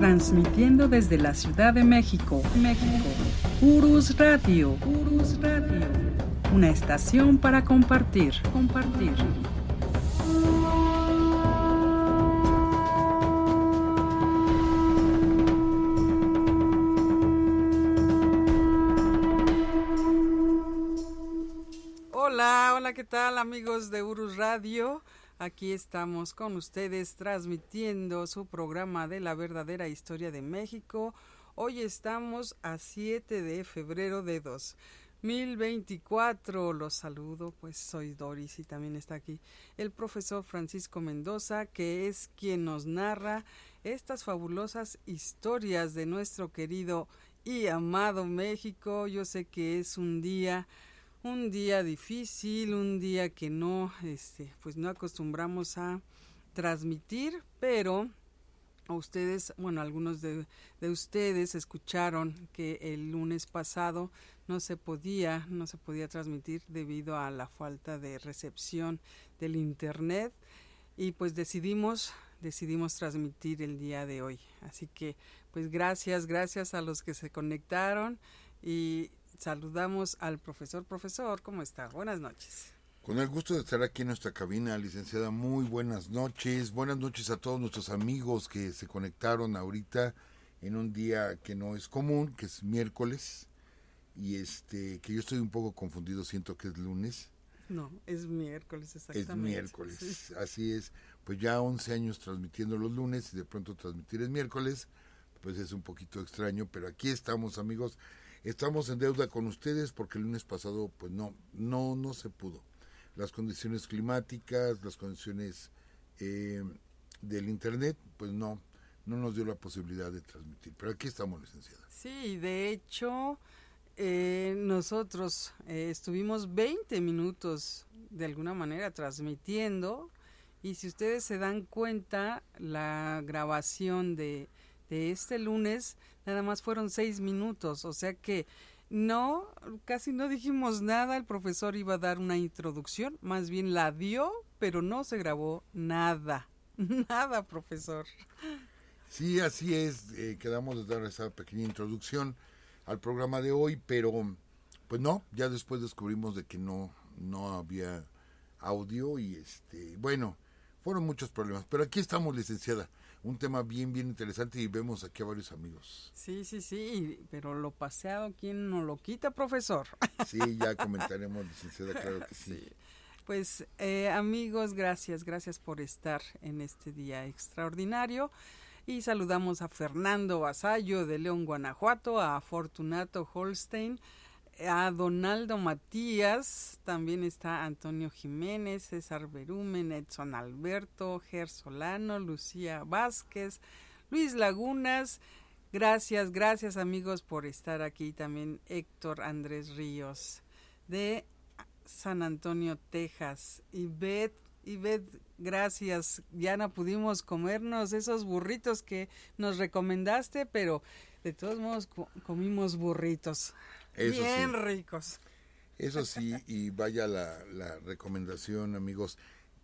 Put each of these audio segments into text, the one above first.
Transmitiendo desde la Ciudad de México, Urus Radio, una estación para compartir. Hola, ¿qué tal amigos de Urus Radio? Aquí estamos con ustedes transmitiendo su programa de la verdadera historia de México. Hoy estamos a 7 de febrero de 2024. Los saludo, pues soy Doris y también está aquí el profesor Francisco Mendoza, que es quien nos narra estas fabulosas historias de nuestro querido y amado México. Yo sé que es un día difícil, un día que no, pues no acostumbramos a transmitir, pero a ustedes, bueno, algunos de ustedes escucharon que el lunes pasado no se podía transmitir debido a la falta de recepción del internet y pues decidimos transmitir el día de hoy. Así que pues gracias a los que se conectaron y saludamos al profesor. Profesor, ¿cómo está? Buenas noches. Con el gusto de estar aquí en nuestra cabina, licenciada, muy buenas noches. Buenas noches a todos nuestros amigos que se conectaron ahorita en un día que no es común, que es miércoles, y que yo estoy un poco confundido, siento que es lunes. No, es miércoles, exactamente. Es miércoles, sí. Así es. Pues ya 11 años transmitiendo los lunes y de pronto transmitir es miércoles, pues es un poquito extraño, pero aquí estamos, amigos. Estamos en deuda con ustedes porque el lunes pasado pues no se pudo. Las condiciones climáticas, las condiciones del internet, pues no nos dio la posibilidad de transmitir. Pero aquí estamos, licenciada. Sí, de hecho, nosotros estuvimos 20 minutos de alguna manera transmitiendo y si ustedes se dan cuenta, la grabación de este lunes nada más fueron 6 minutos, o sea que casi no dijimos nada. El profesor iba a dar una introducción, más bien la dio, pero no se grabó nada, profesor. Sí, así es, quedamos de dar esa pequeña introducción al programa de hoy, pero pues no, ya después descubrimos de que no había audio y bueno, fueron muchos problemas, pero aquí estamos, licenciada. Un tema bien interesante y vemos aquí a varios amigos. Sí, pero lo paseado, ¿quién no lo quita, profesor? Sí, ya comentaremos, licenciada, claro que sí. Pues amigos, gracias por estar en este día extraordinario y saludamos a Fernando Vasallo de León, Guanajuato, a Fortunato Holstein, a Donaldo Matías, también está Antonio Jiménez, César Berumen, Edson Alberto, Ger Solano, Lucía Vázquez, Luis Lagunas. Gracias amigos por estar aquí. También Héctor Andrés Ríos de San Antonio, Texas. Ivette, gracias. Ya no pudimos comernos esos burritos que nos recomendaste, pero de todos modos comimos burritos. Eso bien sí. Ricos. Eso sí, y vaya la recomendación, amigos.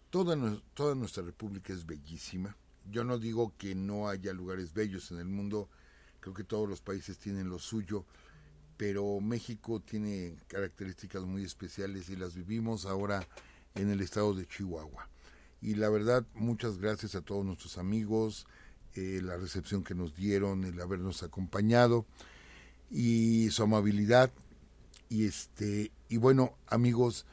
Toda nuestra república es bellísima. Yo no digo que no haya lugares bellos en el mundo, creo que todos los países tienen lo suyo, pero México tiene características muy especiales y las vivimos ahora en el estado de Chihuahua. Y la verdad, muchas gracias a todos nuestros amigos, la recepción que nos dieron, el habernos acompañado y su amabilidad. Y bueno, amigos,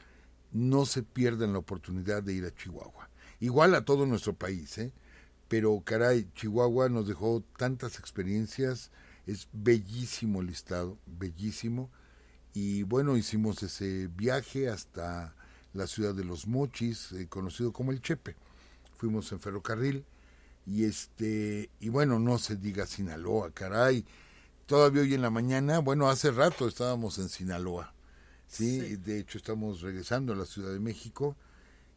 no se pierdan la oportunidad de ir a Chihuahua. Igual a todo nuestro país, pero caray, Chihuahua nos dejó tantas experiencias, es bellísimo el estado, bellísimo. Y bueno, hicimos ese viaje hasta la ciudad de Los Mochis, conocido como el Chepe. Fuimos en ferrocarril y bueno, no se diga Sinaloa, caray. Todavía hoy en la mañana, bueno, hace rato estábamos en Sinaloa, ¿sí? De hecho estamos regresando a la Ciudad de México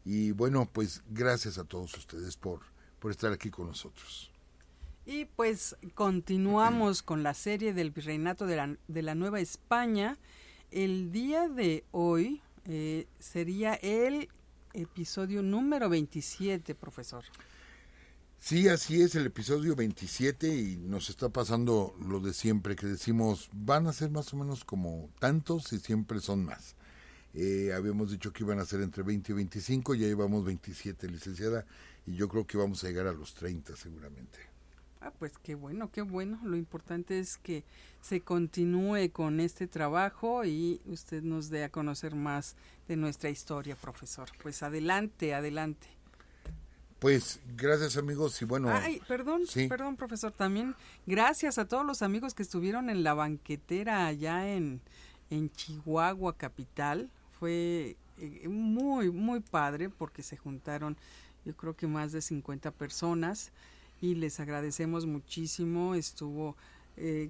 y bueno, pues gracias a todos ustedes por estar aquí con nosotros. Y pues continuamos con la serie del Virreinato de la Nueva España. El día de hoy sería el episodio número 27, profesor. Sí, así es, el episodio 27 y nos está pasando lo de siempre, que decimos, van a ser más o menos como tantos y siempre son más. Habíamos dicho que iban a ser entre 20 y 25, ya llevamos 27, licenciada, y yo creo que vamos a llegar a los 30 seguramente. Ah, pues qué bueno, qué bueno. Lo importante es que se continúe con este trabajo y usted nos dé a conocer más de nuestra historia, profesor. Pues adelante, adelante. Pues gracias amigos y bueno, Ay, perdón, sí, perdón, profesor. También gracias a todos los amigos que estuvieron en la banquetera allá en Chihuahua, capital. Fue muy, muy padre porque se juntaron, yo creo que más de 50 personas y les agradecemos muchísimo. Estuvo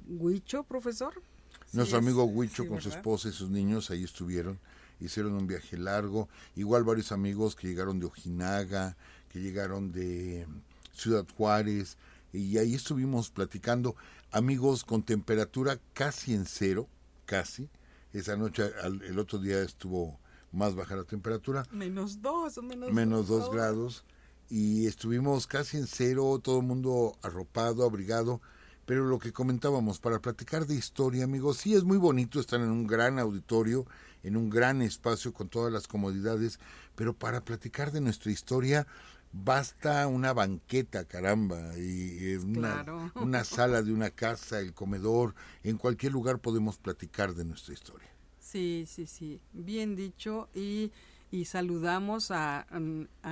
Huicho, profesor. Sí, nuestro amigo sí, Huicho con su ¿verdad? esposa y sus niños ahí estuvieron, hicieron un viaje largo, igual varios amigos que llegaron de Ojinaga, que llegaron de Ciudad Juárez, y ahí estuvimos platicando, amigos con temperatura casi en cero, casi, esa noche, el otro día estuvo más baja la temperatura, -2, menos dos oh. grados, y estuvimos casi en cero, todo el mundo arropado, abrigado, pero lo que comentábamos, para platicar de historia, amigos, sí es muy bonito estar en un gran auditorio, en un gran espacio con todas las comodidades, pero para platicar de nuestra historia basta una banqueta, caramba, y Claro. una sala de una casa, el comedor, en cualquier lugar podemos platicar de nuestra historia. Sí, sí, sí, bien dicho y saludamos a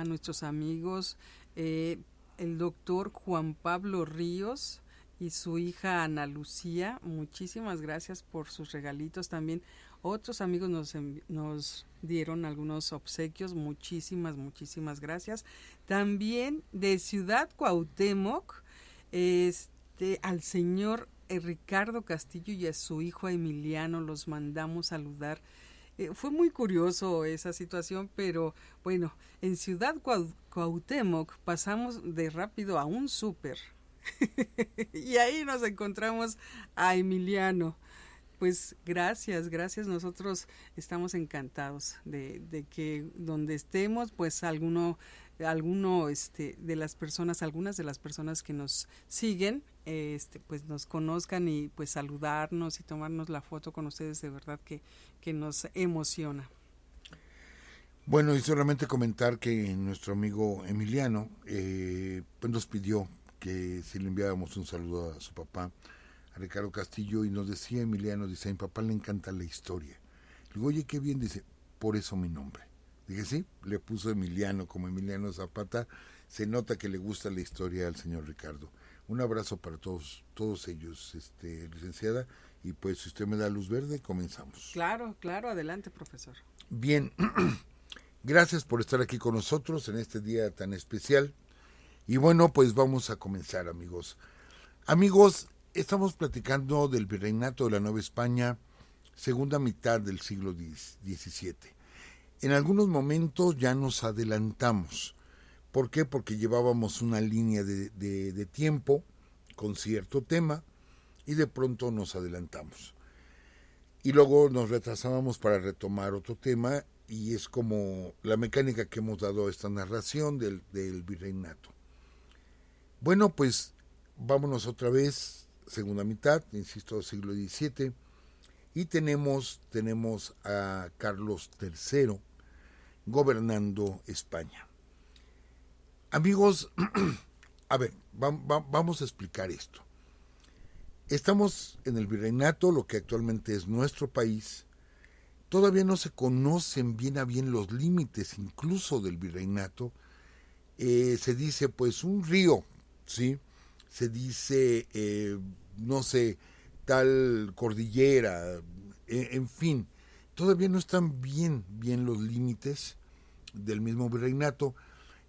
nuestros amigos, el doctor Juan Pablo Ríos y su hija Ana Lucía, muchísimas gracias por sus regalitos también. Otros amigos nos dieron algunos obsequios, muchísimas, muchísimas gracias. También de Ciudad Cuauhtémoc, al señor Ricardo Castillo y a su hijo Emiliano los mandamos saludar. Fue muy curioso esa situación, pero bueno, en Ciudad Cuauhtémoc pasamos de rápido a un súper y ahí nos encontramos a Emiliano. Pues gracias, gracias. Nosotros estamos encantados de que donde estemos, pues de las personas, algunas de las personas que nos siguen, pues nos conozcan y pues saludarnos y tomarnos la foto con ustedes, de verdad que nos emociona. Bueno, y solamente comentar que nuestro amigo Emiliano pues nos pidió que si le enviáramos un saludo a su papá, a Ricardo Castillo, y nos decía Emiliano, dice, a mi papá le encanta la historia. Le digo, oye, qué bien, dice, por eso mi nombre. Dije, sí, le puso Emiliano como Emiliano Zapata, se nota que le gusta la historia al señor Ricardo. Un abrazo para todos ellos, licenciada, y pues si usted me da luz verde, comenzamos. Claro, claro, adelante, profesor. Bien, gracias por estar aquí con nosotros en este día tan especial. Y bueno, pues vamos a comenzar, amigos. Amigos, estamos platicando del virreinato de la Nueva España, segunda mitad del siglo XVII. En algunos momentos ya nos adelantamos. ¿Por qué? Porque llevábamos una línea de tiempo con cierto tema y de pronto nos adelantamos. Y luego nos retrasábamos para retomar otro tema y es como la mecánica que hemos dado a esta narración del virreinato. Bueno, pues vámonos otra vez, segunda mitad, insisto, siglo XVII, y tenemos a Carlos III gobernando España. Amigos, a ver, vamos a explicar esto. Estamos en el virreinato, lo que actualmente es nuestro país. Todavía no se conocen bien a bien los límites incluso del virreinato. Se dice pues un río, ¿sí? Se dice, no sé, tal cordillera, en fin. Todavía no están bien los límites del mismo virreinato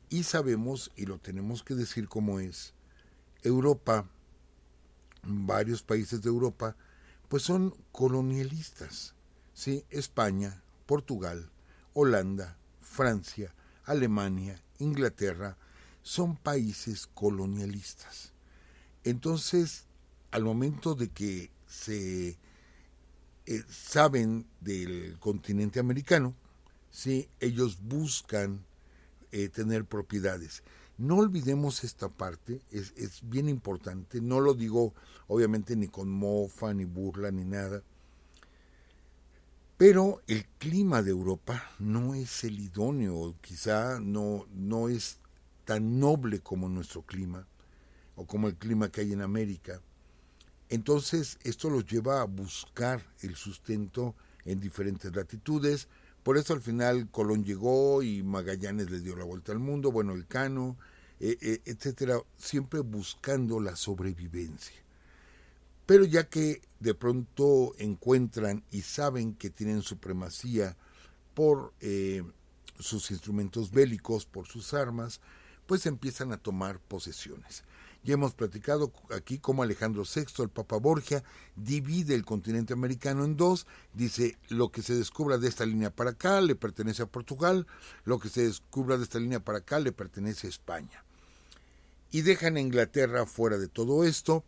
y sabemos, y lo tenemos que decir como es, Europa, varios países de Europa, pues son colonialistas, ¿sí? España, Portugal, Holanda, Francia, Alemania, Inglaterra, son países colonialistas. Entonces, al momento de que se saben del continente americano, ¿sí? Ellos buscan tener propiedades. No olvidemos esta parte, es bien importante, no lo digo obviamente ni con mofa, ni burla, ni nada, pero el clima de Europa no es el idóneo, quizá no es tan noble como nuestro clima, o como el clima que hay en América. Entonces, esto los lleva a buscar el sustento en diferentes latitudes. Por eso al final Colón llegó y Magallanes le dio la vuelta al mundo, bueno, Elcano, etcétera, siempre buscando la sobrevivencia. Pero ya que de pronto encuentran y saben que tienen supremacía por sus instrumentos bélicos, por sus armas, pues empiezan a tomar posesiones. Ya hemos platicado aquí cómo Alejandro VI, el Papa Borgia, divide el continente americano en dos. Dice, lo que se descubra de esta línea para acá le pertenece a Portugal, lo que se descubra de esta línea para acá le pertenece a España. Y dejan a Inglaterra fuera de todo esto.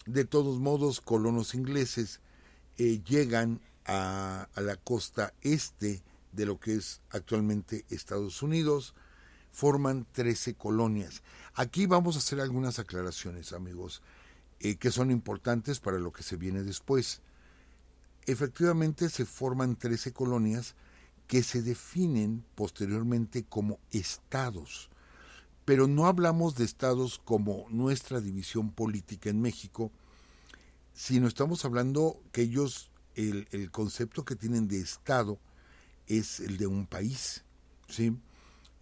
De todos modos, colonos ingleses llegan a la costa este de lo que es actualmente Estados Unidos, forman 13 colonias. Aquí vamos a hacer algunas aclaraciones, amigos, que son importantes para lo que se viene después. Efectivamente, se forman 13 colonias que se definen posteriormente como estados, pero no hablamos de estados como nuestra división política en México, sino estamos hablando que ellos, el concepto que tienen de estado es el de un país, ¿sí?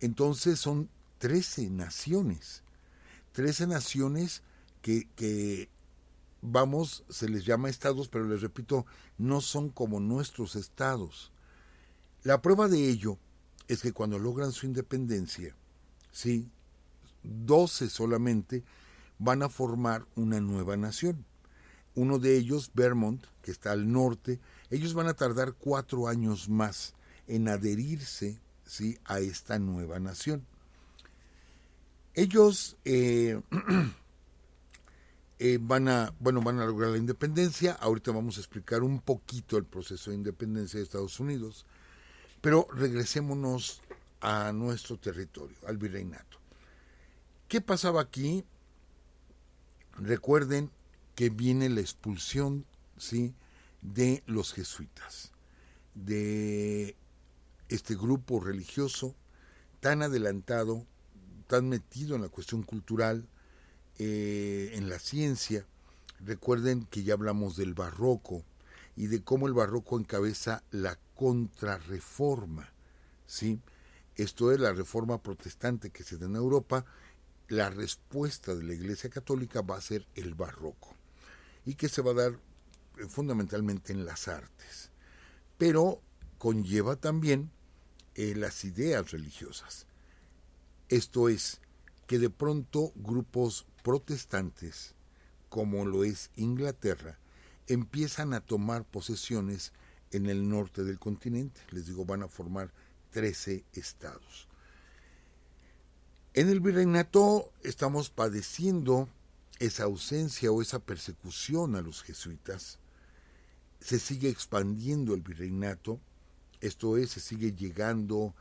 Entonces son 13 naciones que vamos, se les llama estados, pero les repito, no son como nuestros estados. La prueba de ello es que cuando logran su independencia, sí, 12 solamente van a formar una nueva nación. Uno de ellos, Vermont, que está al norte, ellos van a tardar 4 años más en adherirse, ¿sí?, a esta nueva nación. Ellos van a lograr la independencia. Ahorita vamos a explicar un poquito el proceso de independencia de Estados Unidos, pero regresémonos a nuestro territorio, al virreinato. ¿Qué pasaba aquí? Recuerden que viene la expulsión, ¿sí?, de los jesuitas, de este grupo religioso tan adelantado, tan metido en la cuestión cultural, en la ciencia. Recuerden que ya hablamos del barroco y de cómo el barroco encabeza la contrarreforma, ¿sí? Esto es la reforma protestante que se da en Europa. La respuesta de la Iglesia Católica va a ser el barroco, y que se va a dar fundamentalmente en las artes, pero conlleva también las ideas religiosas. Esto es, que de pronto grupos protestantes, como lo es Inglaterra, empiezan a tomar posesiones en el norte del continente. Les digo, van a formar 13 estados. En el virreinato estamos padeciendo esa ausencia o esa persecución a los jesuitas. Se sigue expandiendo el virreinato, esto es, se sigue llegando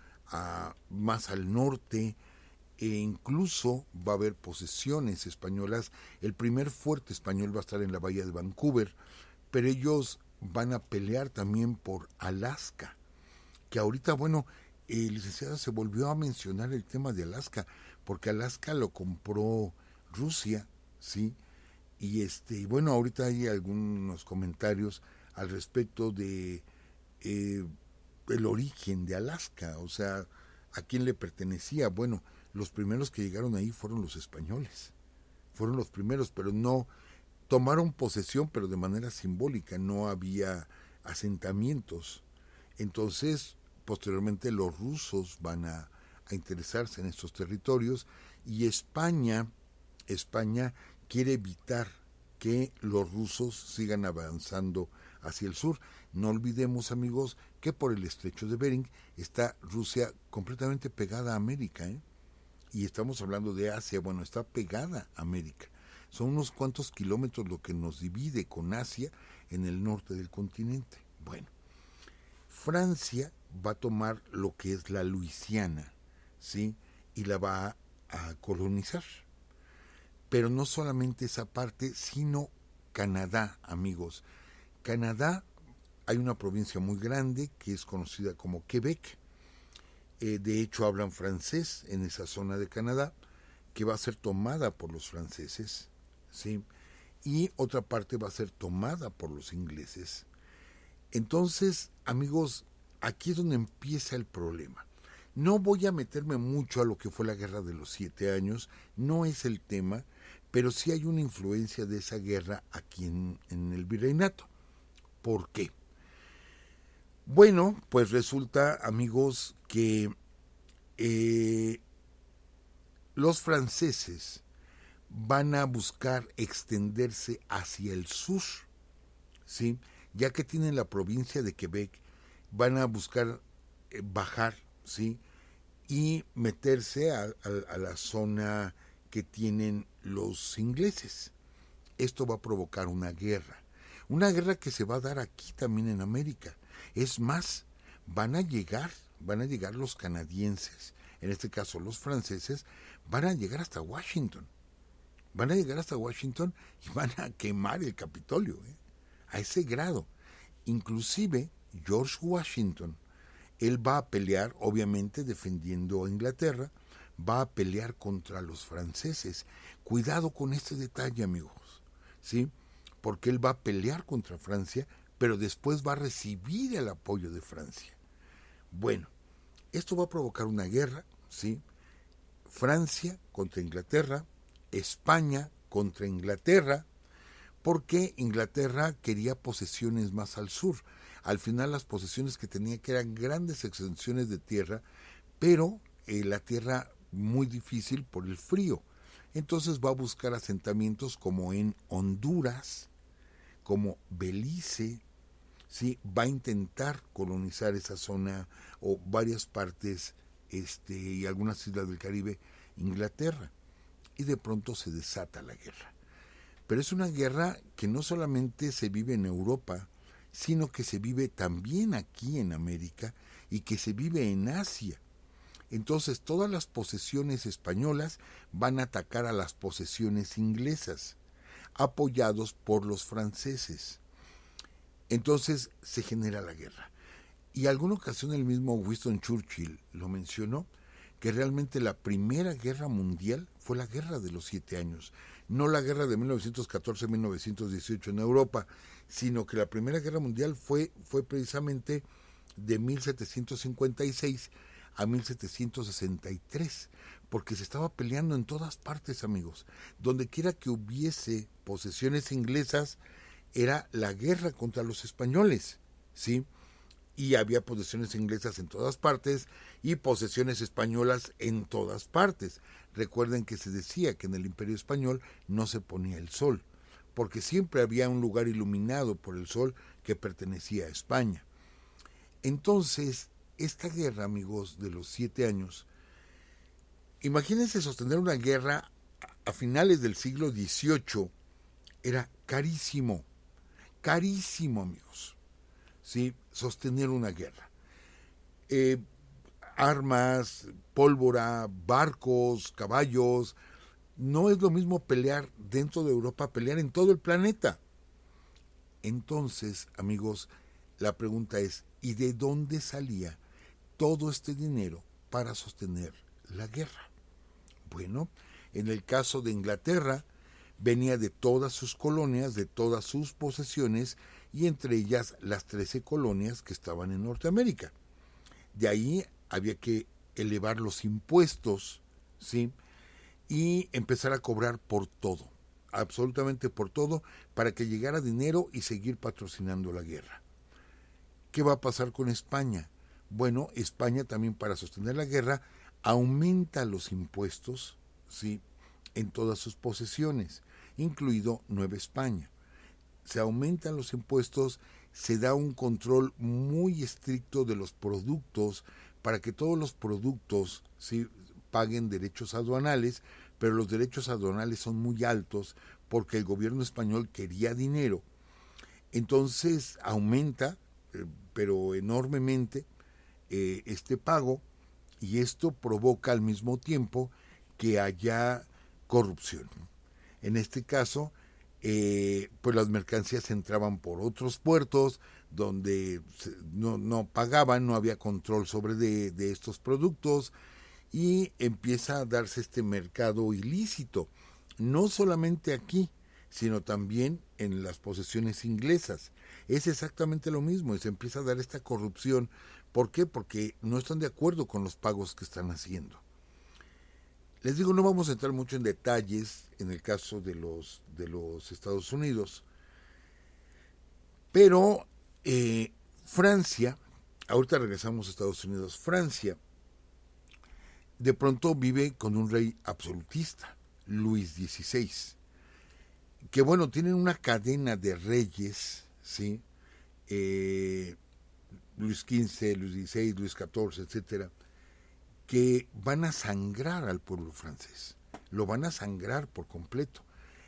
más al norte, e incluso va a haber posesiones españolas. El primer fuerte español va a estar en la bahía de Vancouver, pero ellos van a pelear también por Alaska, que ahorita, bueno, licenciada, se volvió a mencionar el tema de Alaska, porque Alaska lo compró Rusia, ¿sí? Y bueno, ahorita hay algunos comentarios al respecto de el origen de Alaska, o sea, a quién le pertenecía. Bueno, los primeros que llegaron ahí fueron los españoles, fueron los primeros, pero no tomaron posesión, pero de manera simbólica, no había asentamientos. Entonces, posteriormente los rusos van a interesarse en estos territorios, y España quiere evitar que los rusos sigan avanzando hacia el sur. No olvidemos, amigos, que por el estrecho de Bering está Rusia completamente pegada a América, ¿eh? Y estamos hablando de Asia, bueno, está pegada a América. Son unos cuantos kilómetros lo que nos divide con Asia en el norte del continente. Bueno, Francia va a tomar lo que es la Luisiana, ¿sí? Y la va a colonizar. Pero no solamente esa parte, sino Canadá, amigos. Canadá, hay una provincia muy grande que es conocida como Quebec. De hecho, hablan francés en esa zona de Canadá, que va a ser tomada por los franceses, ¿sí? Y otra parte va a ser tomada por los ingleses. Entonces, amigos, aquí es donde empieza el problema. No voy a meterme mucho a lo que fue la Guerra de los 7 años, no es el tema, pero sí hay una influencia de esa guerra aquí en el virreinato. ¿Por qué? Bueno, pues resulta, amigos, que los franceses van a buscar extenderse hacia el sur, ¿sí? Ya que tienen la provincia de Quebec, van a buscar bajar, ¿sí? Y meterse a la zona que tienen los ingleses. Esto va a provocar una guerra que se va a dar aquí también en América. Es más, van a llegar los canadienses, en este caso los franceses, van a llegar hasta Washington. Van a llegar hasta Washington y van a quemar el Capitolio, a ese grado. Inclusive George Washington, él va a pelear, obviamente defendiendo a Inglaterra, va a pelear contra los franceses. Cuidado con este detalle, amigos, ¿sí? Porque él va a pelear contra Francia, pero después va a recibir el apoyo de Francia. Bueno, esto va a provocar una guerra, ¿sí? Francia contra Inglaterra, España contra Inglaterra, porque Inglaterra quería posesiones más al sur. Al final las posesiones que tenía que eran grandes extensiones de tierra, pero la tierra muy difícil por el frío. Entonces va a buscar asentamientos como en Honduras, como Belice, ¿sí? Va a intentar colonizar esa zona o varias partes y algunas islas del Caribe, Inglaterra. Y de pronto se desata la guerra. Pero es una guerra que no solamente se vive en Europa, sino que se vive también aquí en América y que se vive en Asia. Entonces todas las posesiones españolas van a atacar a las posesiones inglesas, apoyados por los franceses. Entonces se genera la guerra. Y alguna ocasión el mismo Winston Churchill lo mencionó, que realmente la Primera Guerra Mundial fue la Guerra de los 7 años, no la guerra de 1914-1918 en Europa, sino que la Primera Guerra Mundial fue precisamente de 1756 a 1763, porque se estaba peleando en todas partes, amigos. Donde quiera que hubiese posesiones inglesas, era la guerra contra los españoles, ¿sí? Y había posesiones inglesas en todas partes y posesiones españolas en todas partes. Recuerden que se decía que en el Imperio Español no se ponía el sol, porque siempre había un lugar iluminado por el sol que pertenecía a España. Entonces, esta guerra, amigos, de los 7 años, imagínense sostener una guerra a finales del siglo XVIII, era carísimo, amigos. ¿Sí? Sostener una guerra. Armas, pólvora, barcos, caballos. No es lo mismo pelear dentro de Europa, pelear en todo el planeta. Entonces, amigos, la pregunta es, ¿y de dónde salía todo este dinero para sostener la guerra? Bueno, en el caso de Inglaterra, venía de todas sus colonias, de todas sus posesiones, y entre ellas las 13 colonias que estaban en Norteamérica. De ahí había que elevar los impuestos, ¿sí? Y empezar a cobrar por todo, absolutamente por todo, para que llegara dinero y seguir patrocinando la guerra. ¿Qué va a pasar con España? Bueno, España también, para sostener la guerra, aumenta los impuestos, ¿sí?, en todas sus posesiones, incluido Nueva España. Se aumentan los impuestos, se da un control muy estricto de los productos para que todos los productos, ¿sí?, paguen derechos aduanales, pero los derechos aduanales son muy altos porque el gobierno español quería dinero. Entonces aumenta, pero enormemente, este pago, y esto provoca al mismo tiempo que haya corrupción. En este caso, pues las mercancías entraban por otros puertos donde no pagaban, no había control sobre de estos productos, y empieza a darse este mercado ilícito, no solamente aquí, sino también en las posesiones inglesas. Es exactamente lo mismo, y se empieza a dar esta corrupción. ¿Por qué? Porque no están de acuerdo con los pagos que están haciendo. Les digo, no vamos a entrar mucho en detalles en el caso de los Estados Unidos, pero Francia, ahorita regresamos a Estados Unidos, Francia de pronto vive con un rey absolutista, Luis XVI, que bueno, tienen una cadena de reyes, ¿sí? Luis XV, Luis XVI, Luis XIV, etcétera, que van a sangrar al pueblo francés, lo van a sangrar por completo.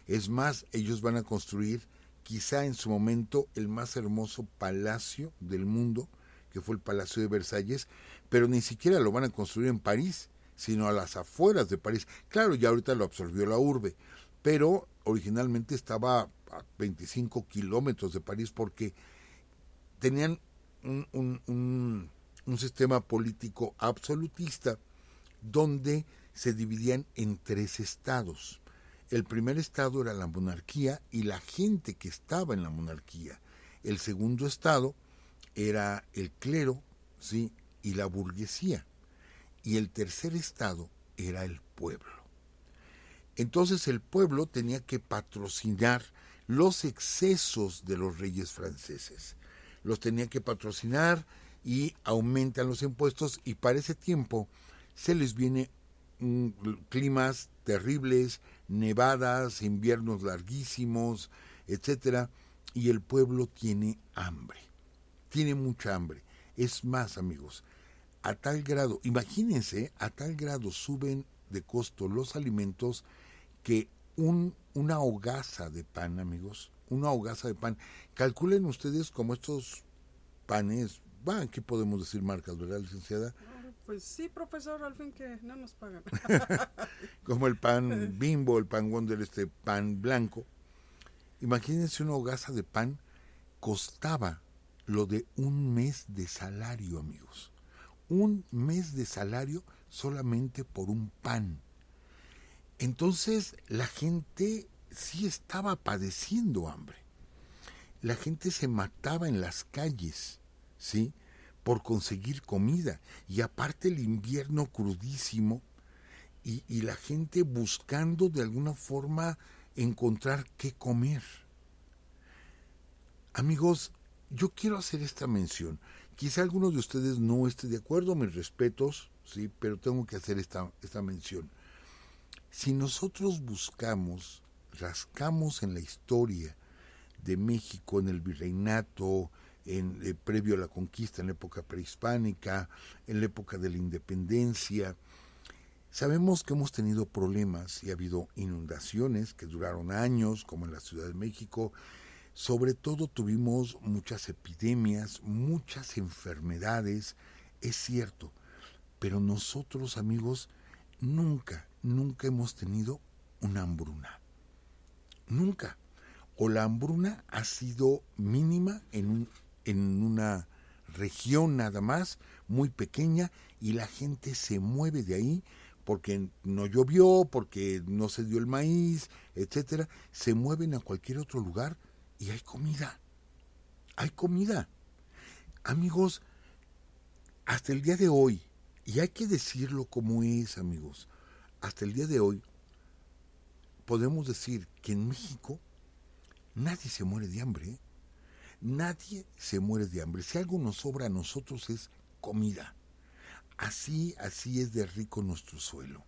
Es más, ellos van a construir quizá en su momento el más hermoso palacio del mundo, que fue el Palacio de Versalles, pero ni siquiera lo van a construir en París, sino a las afueras de París. Claro, ya ahorita lo absorbió la urbe, pero originalmente estaba a 25 kilómetros de París porque tenían un sistema político absolutista donde se dividían en 3 estados. El primer estado era la monarquía y la gente que estaba en la monarquía. El segundo estado era el clero, ¿sí? Y la burguesía. Y el tercer estado era el pueblo. Entonces el pueblo tenía que patrocinar los excesos de los reyes franceses. Los tenía que patrocinar y aumentan los impuestos, y para ese tiempo se les viene climas terribles, nevadas, inviernos larguísimos, etcétera, y el pueblo tiene hambre, tiene mucha hambre. Es más, amigos, a tal grado, imagínense, a tal grado suben de costo los alimentos que una hogaza de pan, amigos, una hogaza de pan, calculen ustedes como estos panes, aquí podemos decir marcas, ¿verdad, licenciada? Pues sí, profesor, al fin que no nos pagan. Como el pan Bimbo, el pan Wonder, este pan blanco. Imagínense, una hogaza de pan costaba lo de un mes de salario, amigos. Un mes de salario solamente por un pan. Entonces la gente sí estaba padeciendo hambre. La gente se mataba en las calles, ¿sí? Por conseguir comida. Y aparte el invierno crudísimo, y la gente buscando de alguna forma encontrar qué comer. Amigos, yo quiero hacer esta mención. Quizá algunos de ustedes no estén de acuerdo, mis respetos, sí, pero tengo que hacer esta mención. Si nosotros buscamos, rascamos en la historia de México, en el virreinato, previo a la conquista, en la época prehispánica, en la época de la independencia, sabemos que hemos tenido problemas y ha habido inundaciones que duraron años, como en la Ciudad de México. Sobre todo tuvimos muchas epidemias, muchas enfermedades, es cierto, pero nosotros, amigos, nunca hemos tenido una hambruna. Nunca. O la hambruna ha sido mínima en una región nada más, muy pequeña, y la gente se mueve de ahí porque no llovió, porque no se dio el maíz, etcétera. Se mueven a cualquier otro lugar y hay comida. Hay comida. Amigos, hasta el día de hoy, y hay que decirlo como es, amigos, hasta el día de hoy podemos decir que en México nadie se muere de hambre, ¿eh? Nadie se muere de hambre. Si algo nos sobra a nosotros es comida. Así es de rico nuestro suelo.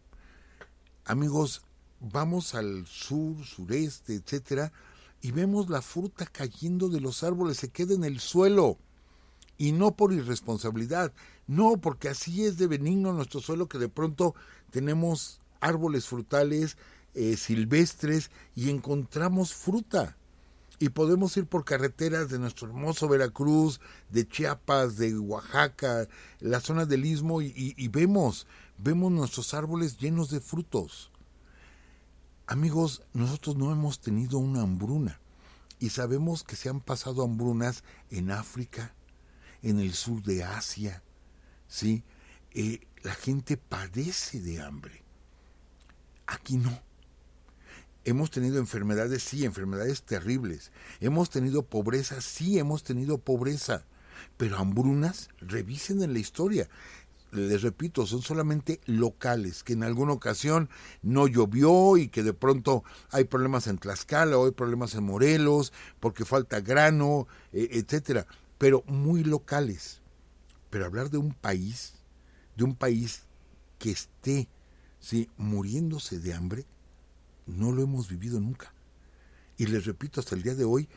Amigos, vamos al sur, sureste, etcétera, y vemos la fruta cayendo de los árboles, se queda en el suelo. Y no por irresponsabilidad, no, porque así es de benigno nuestro suelo, que de pronto tenemos árboles frutales silvestres y encontramos fruta. Y podemos ir por carreteras de nuestro hermoso Veracruz, de Chiapas, de Oaxaca, la zona del Istmo, y vemos nuestros árboles llenos de frutos. Amigos, nosotros no hemos tenido una hambruna y sabemos que se han pasado hambrunas en África, en el sur de Asia, ¿sí? La gente padece de hambre. Aquí no. Hemos tenido enfermedades, sí, enfermedades terribles. Hemos tenido pobreza, sí, hemos tenido pobreza. Pero hambrunas, revisen en la historia. Les repito, son solamente locales, que en alguna ocasión no llovió y que de pronto hay problemas en Tlaxcala o hay problemas en Morelos porque falta grano, etcétera, pero muy locales. Pero hablar de un país que esté, ¿sí?, muriéndose de hambre, no lo hemos vivido nunca. Y les repito, hasta el día de hoy,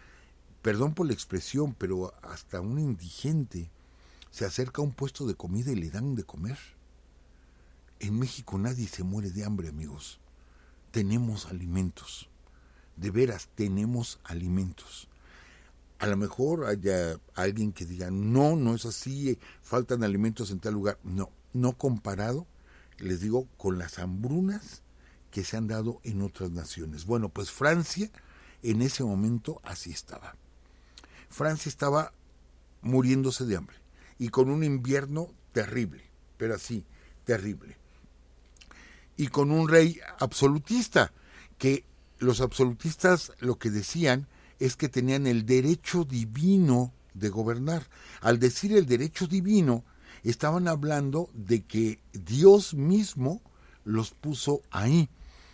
perdón por la expresión, pero hasta un indigente se acerca a un puesto de comida y le dan de comer. En México nadie se muere de hambre, amigos. Tenemos alimentos. De veras, tenemos alimentos. A lo mejor haya alguien que diga, no, no es así, faltan alimentos en tal lugar. No, no comparado, les digo, con las hambrunas que se han dado en otras naciones. Bueno, pues Francia en ese momento así estaba. Francia estaba muriéndose de hambre y con un invierno terrible, pero así, terrible. Y con un rey absolutista, que los absolutistas lo que decían es que tenían el derecho divino de gobernar. Al decir el derecho divino, estaban hablando de que Dios mismo los puso ahí.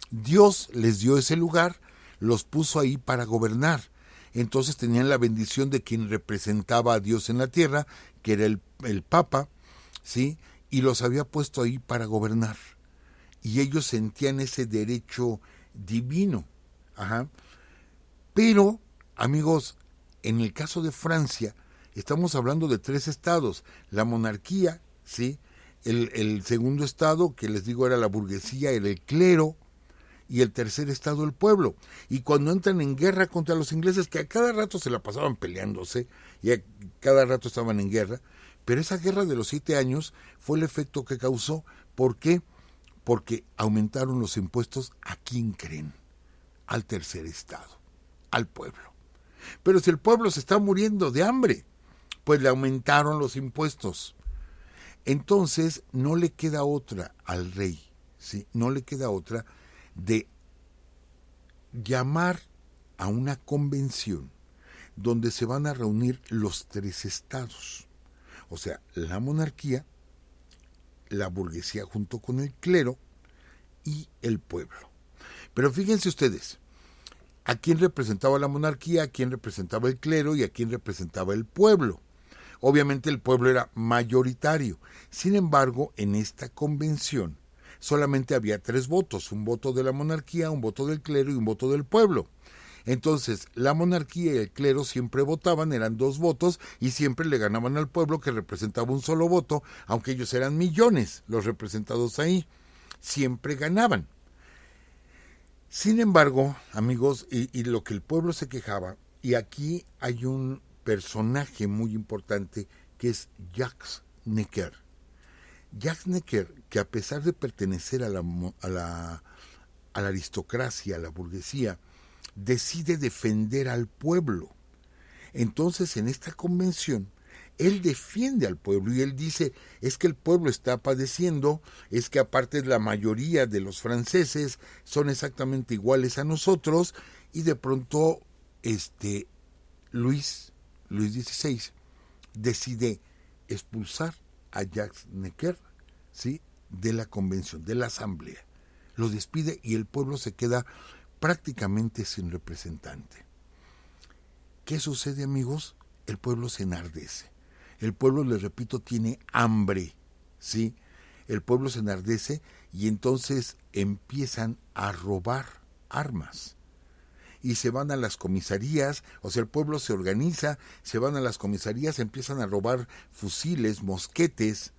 Dios les dio ese lugar, los puso ahí para gobernar. Entonces tenían la bendición de quien representaba a Dios en la tierra, que era el Papa, ¿sí? Y los había puesto ahí para gobernar. Y ellos sentían ese derecho divino. Ajá. Pero, amigos, en el caso de Francia, estamos hablando de 3 estados. La monarquía, ¿sí? El segundo estado, que les digo era la burguesía, era el clero, y el tercer estado el pueblo. Y cuando entran en guerra contra los ingleses, que a cada rato se la pasaban peleándose, y a cada rato estaban en guerra, pero esa guerra de los 7 años fue el efecto que causó. ¿Por qué? Porque aumentaron los impuestos. ¿A quién creen? Al tercer estado, al pueblo. Pero si el pueblo se está muriendo de hambre, pues le aumentaron los impuestos. Entonces no le queda otra al rey, ¿sí? No le queda otra de llamar a una convención donde se van a reunir los 3 estados, o sea, la monarquía, la burguesía junto con el clero y el pueblo. Pero fíjense ustedes, ¿a quién representaba la monarquía, a quién representaba el clero y a quién representaba el pueblo? Obviamente el pueblo era mayoritario. Sin embargo, en esta convención solamente había 3 votos, un voto de la monarquía, un voto del clero y un voto del pueblo. Entonces, la monarquía y el clero siempre votaban, eran 2 votos, y siempre le ganaban al pueblo, que representaba un solo voto, aunque ellos eran millones los representados ahí, siempre ganaban. Sin embargo, amigos, y lo que el pueblo se quejaba, y aquí hay un personaje muy importante que es Jacques Necker. Jacques Necker, que a pesar de pertenecer a la aristocracia, a la burguesía, decide defender al pueblo. Entonces, en esta convención, él defiende al pueblo y él dice, es que el pueblo está padeciendo, es que aparte la mayoría de los franceses son exactamente iguales a nosotros, y de pronto Luis XVI decide expulsar a Jacques Necker, ¿sí?, de la convención, de la asamblea. Lo despide y el pueblo se queda prácticamente sin representante. ¿Qué sucede, amigos? El pueblo se enardece. El pueblo, les repito, tiene hambre, ¿sí? El pueblo se enardece y entonces empiezan a robar armas. Y se van a las comisarías, o sea, el pueblo se organiza, se van a las comisarías, empiezan a robar fusiles, mosquetes,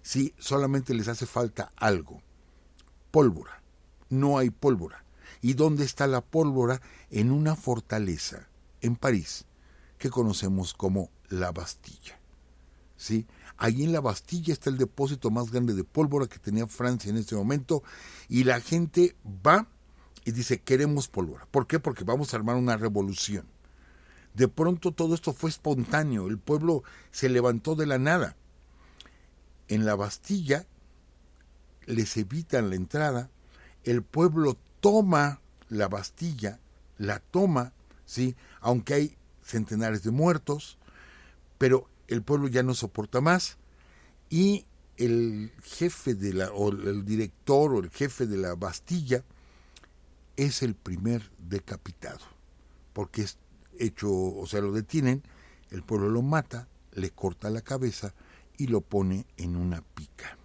¿sí? Solamente les hace falta algo, pólvora. No hay pólvora. ¿Y dónde está la pólvora? En una fortaleza en París que conocemos como la Bastilla. ¿Sí? Ahí en la Bastilla está el depósito más grande de pólvora que tenía Francia en ese momento, y la gente va y dice, queremos pólvora. ¿Por qué? Porque vamos a armar una revolución. De pronto todo esto fue espontáneo, el pueblo se levantó de la nada. En la Bastilla les evitan la entrada, el pueblo toma la Bastilla, la toma, ¿sí? Aunque hay centenares de muertos, pero el pueblo ya no soporta más, y el jefe o el director o el jefe de la Bastilla es el primer decapitado, porque es hecho, o sea, lo detienen, el pueblo lo mata, le corta la cabeza y lo pone en una pica.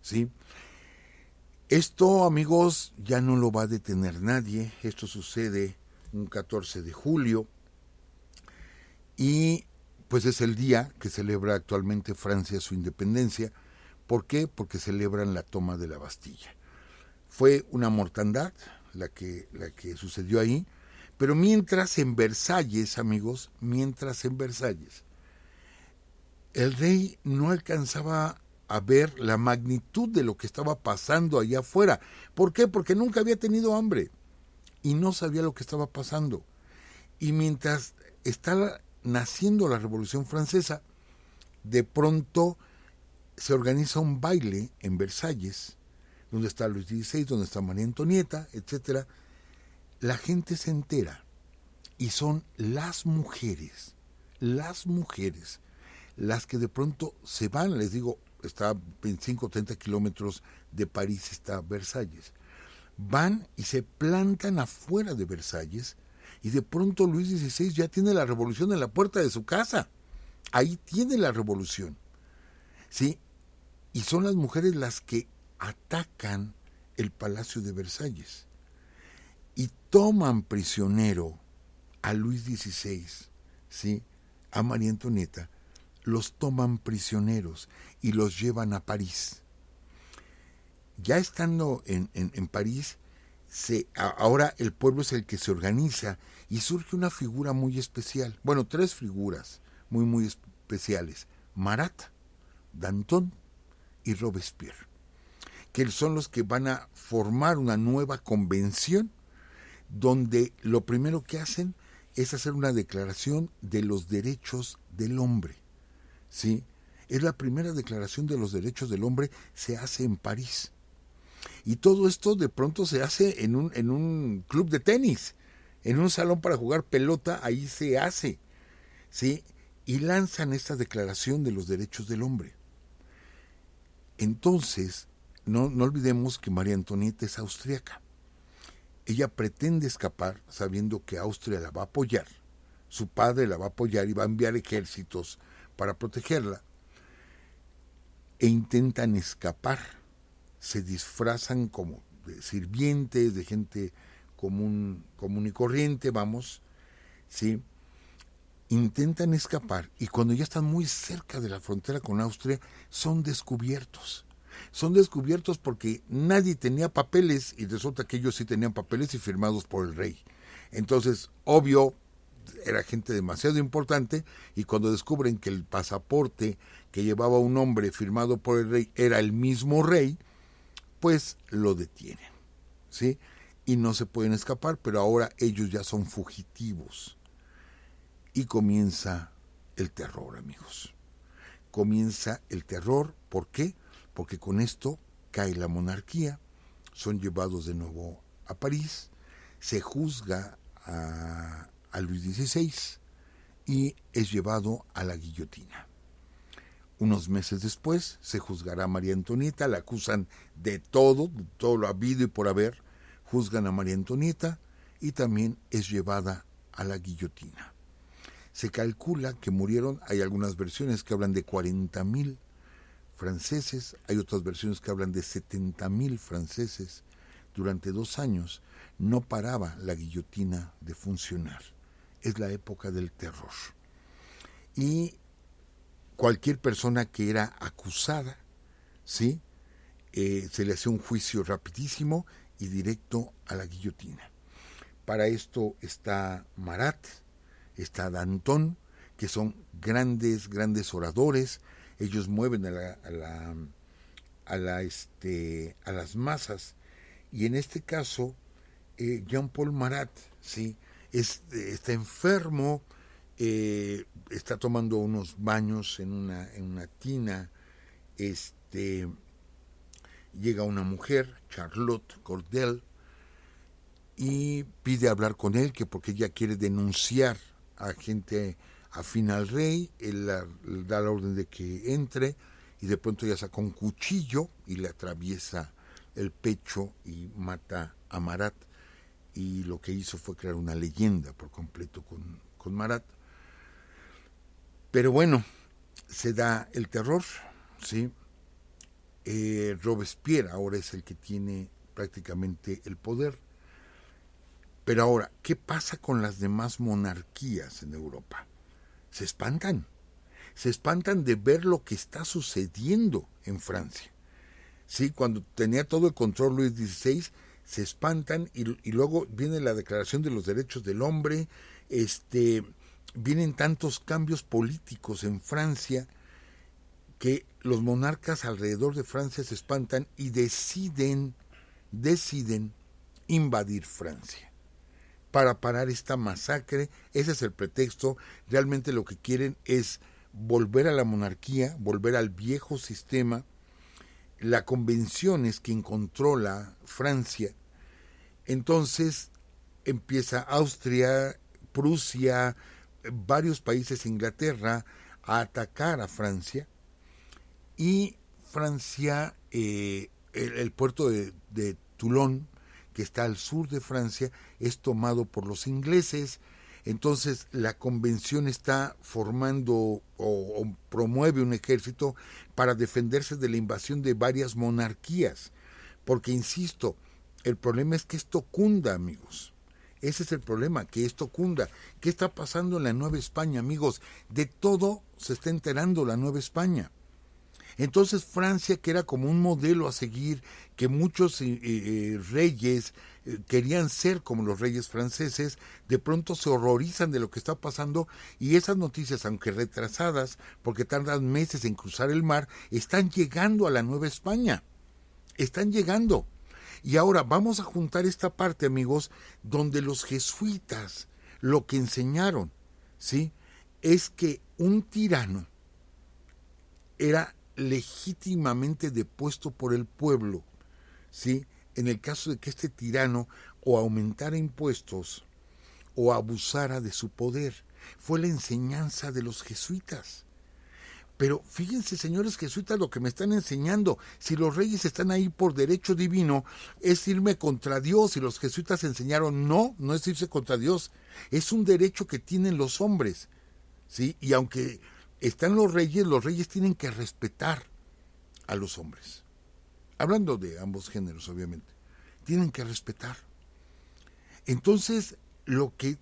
¿Sí? Esto, amigos, ya no lo va a detener nadie. Esto sucede un 14 de julio y pues es el día que celebra actualmente Francia su independencia. ¿Por qué? Porque celebran la toma de la Bastilla. Fue una mortandad la que sucedió ahí, pero mientras en Versalles, amigos, mientras en Versalles, el rey no alcanzaba a ver la magnitud de lo que estaba pasando allá afuera. ¿Por qué? Porque nunca había tenido hambre y no sabía lo que estaba pasando. Y mientras está naciendo la Revolución Francesa, de pronto se organiza un baile en Versalles, donde está Luis XVI, donde está María Antonieta, etc. La gente se entera y son las mujeres las que de pronto se van. Les digo, está a 25 o 30 kilómetros de París, está Versalles. Van y se plantan afuera de Versalles, y de pronto Luis XVI ya tiene la revolución en la puerta de su casa. Ahí tiene la revolución. ¿Sí? Y son las mujeres las que atacan el Palacio de Versalles y toman prisionero a Luis XVI, ¿sí? A María Antonieta, los toman prisioneros y los llevan a París. Ya estando en París, ahora el pueblo es el que se organiza y surge una figura muy especial. Bueno, tres figuras muy especiales: Marat, Danton y Robespierre, que son los que van a formar una nueva convención, donde lo primero que hacen es hacer una declaración de los derechos del hombre. ¿Sí? Es la primera declaración de los derechos del hombre, se hace en París. Y todo esto de pronto se hace en un club de tenis, en un salón para jugar pelota, ahí se hace. ¿Sí? Y lanzan esta declaración de los derechos del hombre. Entonces, no olvidemos que María Antonieta es austríaca. Ella pretende escapar sabiendo que Austria la va a apoyar, su padre la va a apoyar y va a enviar ejércitos para protegerla, e intentan escapar. Se disfrazan como de sirvientes, de gente común y corriente, vamos, ¿sí? Intentan escapar, y cuando ya están muy cerca de la frontera con Austria, son descubiertos. Son descubiertos porque nadie tenía papeles, y resulta que ellos sí tenían papeles y firmados por el rey. Entonces, obvio, era gente demasiado importante, y cuando descubren que el pasaporte que llevaba un hombre firmado por el rey era el mismo rey, pues lo detienen, ¿sí? Y no se pueden escapar, pero ahora ellos ya son fugitivos. Y comienza el terror, amigos. Comienza el terror. ¿Por qué? Porque con esto cae la monarquía, son llevados de nuevo a París, se juzga a Luis XVI y es llevado a la guillotina. Unos meses después se juzgará a María Antonieta, la acusan de todo lo habido y por haber, juzgan a María Antonieta y también es llevada a la guillotina. Se calcula que murieron, hay algunas versiones que hablan de 40,000 franceses, hay otras versiones que hablan de 70,000 franceses. Durante 2 años no paraba la guillotina de funcionar. Es la época del terror. Y cualquier persona que era acusada, ¿sí? Se le hacía un juicio rapidísimo y directo a la guillotina. Para esto está Marat, está Danton, que son grandes oradores. Ellos mueven a las masas. Y en este caso, Jean-Paul Marat, ¿sí? Está enfermo, está tomando unos baños en una tina. Llega una mujer, Charlotte Cordel, y pide hablar con él, que porque ella quiere denunciar a gente afín al rey. Él da la orden de que entre, y de pronto ella saca un cuchillo y le atraviesa el pecho y mata a Marat. Y lo que hizo fue crear una leyenda por completo con Marat. Pero bueno, se da el terror, ¿sí? Robespierre ahora es el que tiene prácticamente el poder. Pero ahora, ¿qué pasa con las demás monarquías en Europa? Se espantan de ver lo que está sucediendo en Francia. Sí, cuando tenía todo el control Luis XVI, se espantan, y luego viene la Declaración de los Derechos del Hombre. Vienen tantos cambios políticos en Francia que los monarcas alrededor de Francia se espantan y deciden invadir Francia para parar esta masacre. Ese es el pretexto. Realmente lo que quieren es volver a la monarquía, volver al viejo sistema. La convención es quien controla Francia. Entonces empieza Austria, Prusia, varios países, Inglaterra, a atacar a Francia. Y Francia, el puerto de Toulon, que está al sur de Francia, es tomado por los ingleses. Entonces la convención está formando o promueve un ejército para defenderse de la invasión de varias monarquías. Porque, insisto, el problema es que esto cunda, amigos. Ese es el problema, que esto cunda. ¿Qué está pasando en la Nueva España, amigos? De todo se está enterando la Nueva España. Entonces Francia, que era como un modelo a seguir, que muchos reyes querían ser como los reyes franceses, de pronto se horrorizan de lo que está pasando, y esas noticias, aunque retrasadas, porque tardan meses en cruzar el mar, están llegando a la Nueva España. Están llegando. Y ahora vamos a juntar esta parte, amigos, donde los jesuitas lo que enseñaron, ¿sí?, es que un tirano era legítimamente depuesto por el pueblo, ¿sí?, en el caso de que este tirano o aumentara impuestos o abusara de su poder. Fue la enseñanza de los jesuitas. Pero fíjense, señores jesuitas, lo que me están enseñando. Si los reyes están ahí por derecho divino, es irme contra Dios. Y los jesuitas enseñaron, no es irse contra Dios. Es un derecho que tienen los hombres, ¿sí? Y aunque están los reyes tienen que respetar a los hombres. Hablando de ambos géneros, obviamente. Tienen que respetar. Entonces, lo que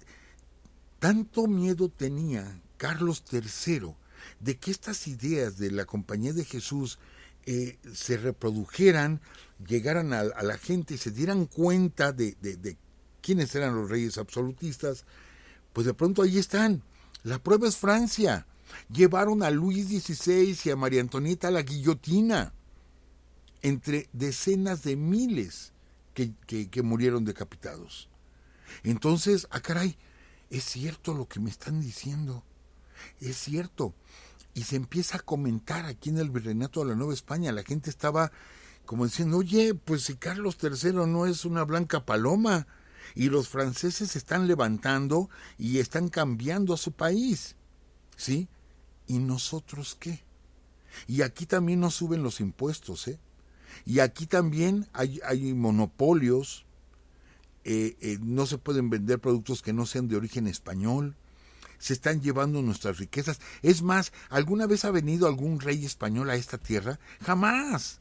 tanto miedo tenía Carlos III de que estas ideas de la Compañía de Jesús se reprodujeran, llegaran a la gente y se dieran cuenta de quiénes eran los reyes absolutistas, pues de pronto ahí están. La prueba es Francia. Llevaron a Luis XVI y a María Antonieta a la guillotina, entre decenas de miles que murieron decapitados. Entonces, caray, es cierto lo que me están diciendo. Es cierto. Y se empieza a comentar aquí en el Virreinato de la Nueva España. La gente estaba como diciendo, oye, pues si Carlos III no es una blanca paloma, y los franceses se están levantando y están cambiando a su país, ¿sí? ¿Y nosotros qué? Y aquí también nos suben los impuestos, ¿eh? Y aquí también hay monopolios, no se pueden vender productos que no sean de origen español. Se están llevando nuestras riquezas. Es más, ¿alguna vez ha venido algún rey español a esta tierra? Jamás,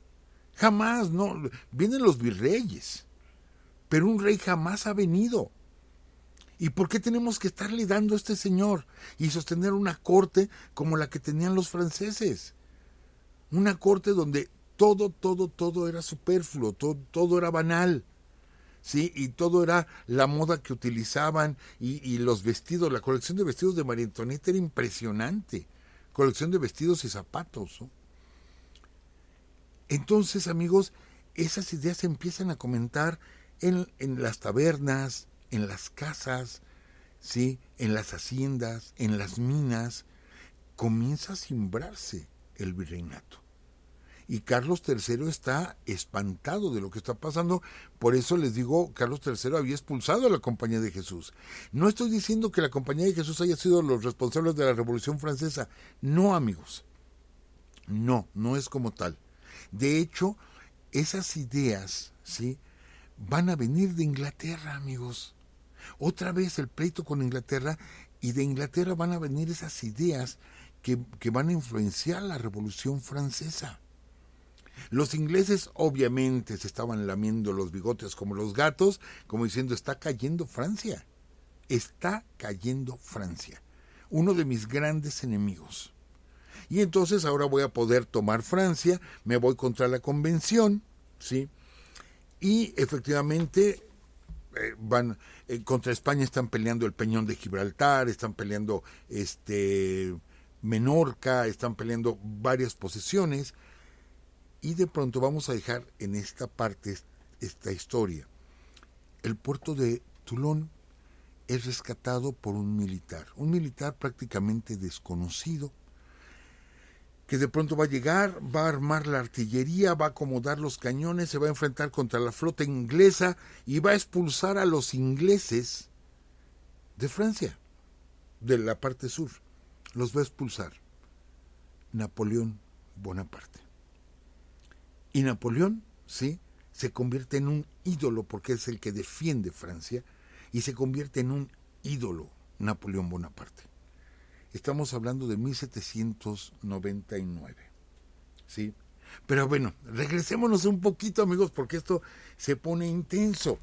no. Vienen los virreyes, pero un rey jamás ha venido. ¿Y por qué tenemos que estarle dando a este señor y sostener una corte como la que tenían los franceses? Una corte donde todo era superfluo, todo era banal, sí, y todo era la moda que utilizaban y los vestidos, la colección de vestidos de María Antonieta era impresionante, colección de vestidos y zapatos, ¿no? Entonces, amigos, esas ideas se empiezan a comentar en las tabernas, en las casas, ¿sí? En las haciendas, en las minas, comienza a simbrarse el virreinato. Y Carlos III está espantado de lo que está pasando. Por eso les digo, Carlos III había expulsado a la Compañía de Jesús. No estoy diciendo que la Compañía de Jesús haya sido los responsables de la Revolución Francesa. No, amigos. No, no es como tal. De hecho, esas ideas, ¿sí?, van a venir de Inglaterra, amigos. Otra vez el pleito con Inglaterra, y de Inglaterra van a venir esas ideas que van a influenciar la Revolución Francesa. Los ingleses obviamente se estaban lamiendo los bigotes como los gatos, como diciendo, está cayendo Francia, está cayendo Francia, uno de mis grandes enemigos. Y entonces ahora voy a poder tomar Francia, me voy contra la convención, ¿sí? Y efectivamente contra España están peleando el Peñón de Gibraltar, están peleando Menorca, están peleando varias posesiones. Y de pronto vamos a dejar en esta parte esta historia. El puerto de Toulon es rescatado por un militar prácticamente desconocido, que de pronto va a llegar, va a armar la artillería, va a acomodar los cañones, se va a enfrentar contra la flota inglesa y va a expulsar a los ingleses de Francia, de la parte sur. Los va a expulsar Napoleón Bonaparte. Y Napoleón, sí, se convierte en un ídolo porque es el que defiende Francia y se convierte en un ídolo Napoleón Bonaparte. Estamos hablando de 1799, ¿sí? Pero bueno, regresémonos un poquito, amigos, porque esto se pone intenso.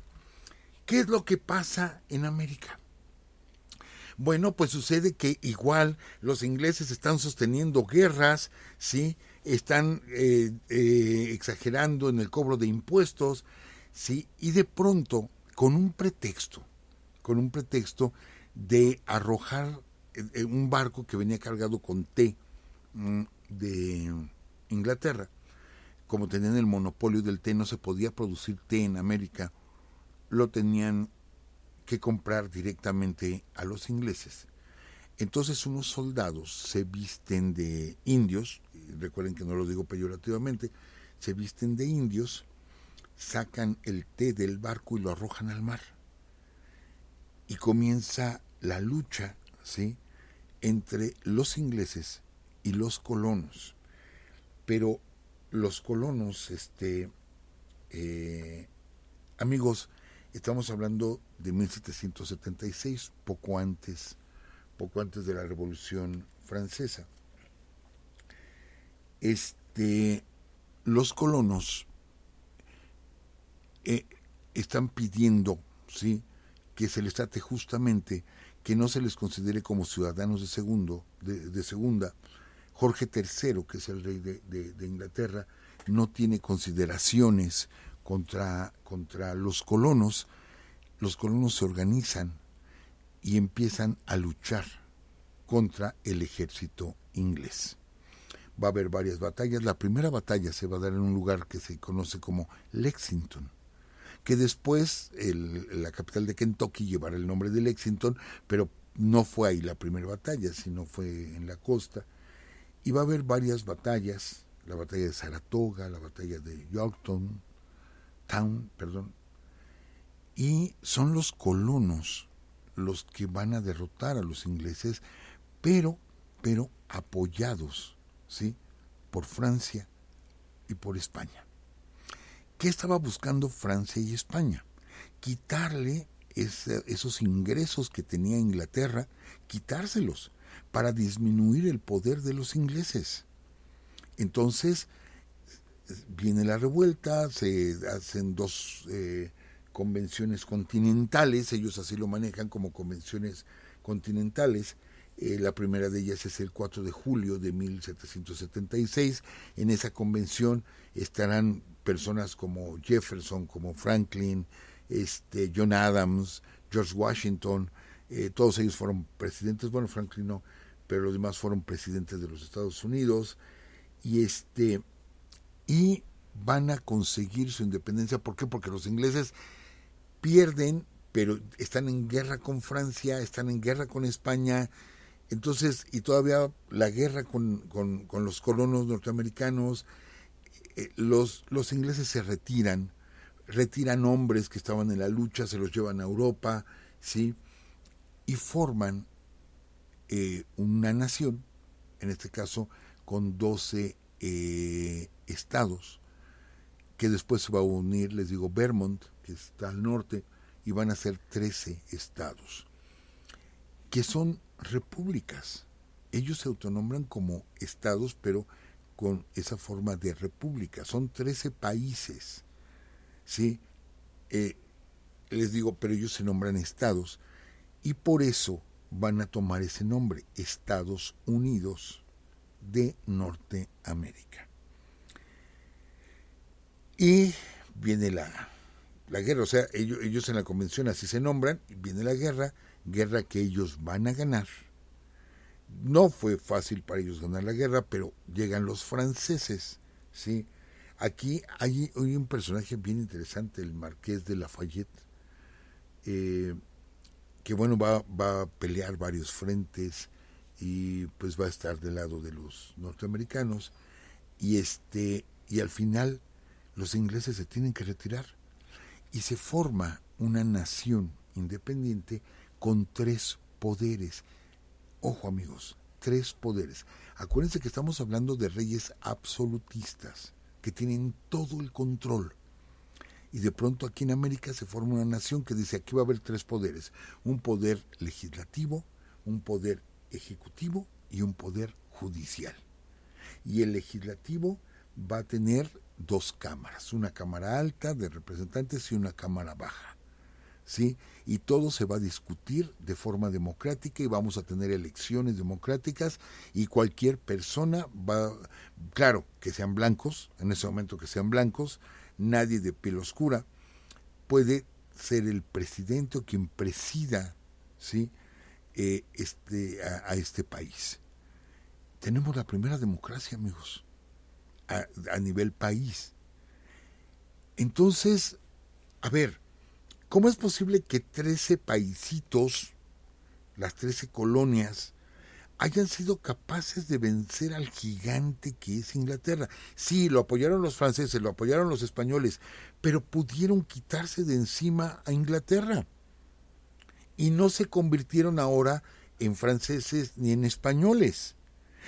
¿Qué es lo que pasa en América? Bueno, pues sucede que igual los ingleses están sosteniendo guerras, ¿sí? Están exagerando en el cobro de impuestos, ¿sí? Y de pronto, con un pretexto de arrojar un barco que venía cargado con té de Inglaterra. Como tenían el monopolio del té, no se podía producir té en América, lo tenían que comprar directamente a los ingleses. Entonces unos soldados se visten de indios, recuerden que no lo digo peyorativamente, se visten de indios, sacan el té del barco y lo arrojan al mar. Y comienza la lucha, ¿sí?, entre los ingleses y los colonos. Pero los colonos, amigos, estamos hablando de 1776, poco antes de la Revolución Francesa. Los colonos están pidiendo, ¿sí?, que se les trate justamente, que no se les considere como ciudadanos de segunda. Jorge III, que es el rey de Inglaterra, no tiene consideraciones contra los colonos. Los colonos se organizan y empiezan a luchar contra el ejército inglés. Va a haber varias batallas. La primera batalla se va a dar en un lugar que se conoce como Lexington, que después la capital de Kentucky llevará el nombre de Lexington, pero no fue ahí la primera batalla, sino fue en la costa. Y va a haber varias batallas, la batalla de Saratoga, la batalla de Yorktown, y son los colonos los que van a derrotar a los ingleses, pero apoyados, ¿sí?, por Francia y por España. ¿Qué estaba buscando Francia y España? Quitarle esos ingresos que tenía Inglaterra, quitárselos para disminuir el poder de los ingleses. Entonces viene la revuelta, se hacen dos convenciones continentales, ellos así lo manejan como convenciones continentales. La primera de ellas es el 4 de julio de 1776. En esa convención estarán personas como Jefferson, como Franklin, John Adams, George Washington, todos ellos fueron presidentes, bueno, Franklin no, pero los demás fueron presidentes de los Estados Unidos, y van a conseguir su independencia. ¿Por qué? Porque los ingleses pierden, pero están en guerra con Francia, están en guerra con España, entonces, y todavía la guerra con los colonos norteamericanos, los ingleses se retiran hombres que estaban en la lucha, se los llevan a Europa, ¿sí? Y forman una nación, en este caso con 12 estados, que después se va a unir, les digo, Vermont, que está al norte, y van a ser 13 estados, que son repúblicas. Ellos se autonombran como estados, pero con esa forma de república. Son 13 países, ¿sí? Les digo, pero ellos se nombran estados, y por eso van a tomar ese nombre, Estados Unidos de Norteamérica. Y viene la guerra, o sea, ellos en la convención así se nombran, y viene la guerra que ellos van a ganar. No fue fácil para ellos ganar la guerra, pero llegan los franceses, ¿sí? Aquí hay un personaje bien interesante, el Marqués de Lafayette, que bueno, va a pelear varios frentes y pues va a estar del lado de los norteamericanos, y al final los ingleses se tienen que retirar y se forma una nación independiente con 3 poderes. Ojo, amigos, 3 poderes. Acuérdense que estamos hablando de reyes absolutistas que tienen todo el control. Y de pronto aquí en América se forma una nación que dice, aquí va a haber 3 poderes: un poder legislativo, un poder ejecutivo y un poder judicial. Y el legislativo va a tener 2 cámaras, una cámara alta de representantes y una cámara baja, ¿sí? Y todo se va a discutir de forma democrática y vamos a tener elecciones democráticas, y cualquier persona va, claro, que sean blancos, en ese momento que sean blancos, nadie de piel oscura puede ser el presidente o quien presida, ¿sí? A este país. Tenemos la primera democracia, amigos, a nivel país. Entonces, a ver, ¿cómo es posible que 13 paisitos, las 13 colonias, hayan sido capaces de vencer al gigante que es Inglaterra? Sí, lo apoyaron los franceses, lo apoyaron los españoles, pero pudieron quitarse de encima a Inglaterra. Y no se convirtieron ahora en franceses ni en españoles.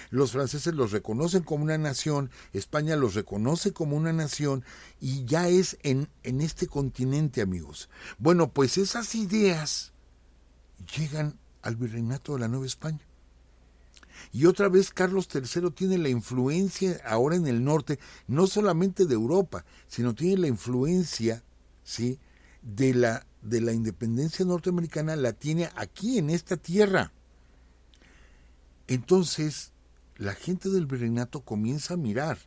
Los franceses los reconocen como una nación, España los reconoce como una nación, y ya es en este continente, amigos. Bueno, pues esas ideas llegan al virreinato de la Nueva España. Y otra vez Carlos III tiene la influencia ahora en el norte, no solamente de Europa, sino tiene la influencia, ¿sí?, de la independencia norteamericana, la tiene aquí en esta tierra. Entonces, la gente del virreinato comienza a mirar,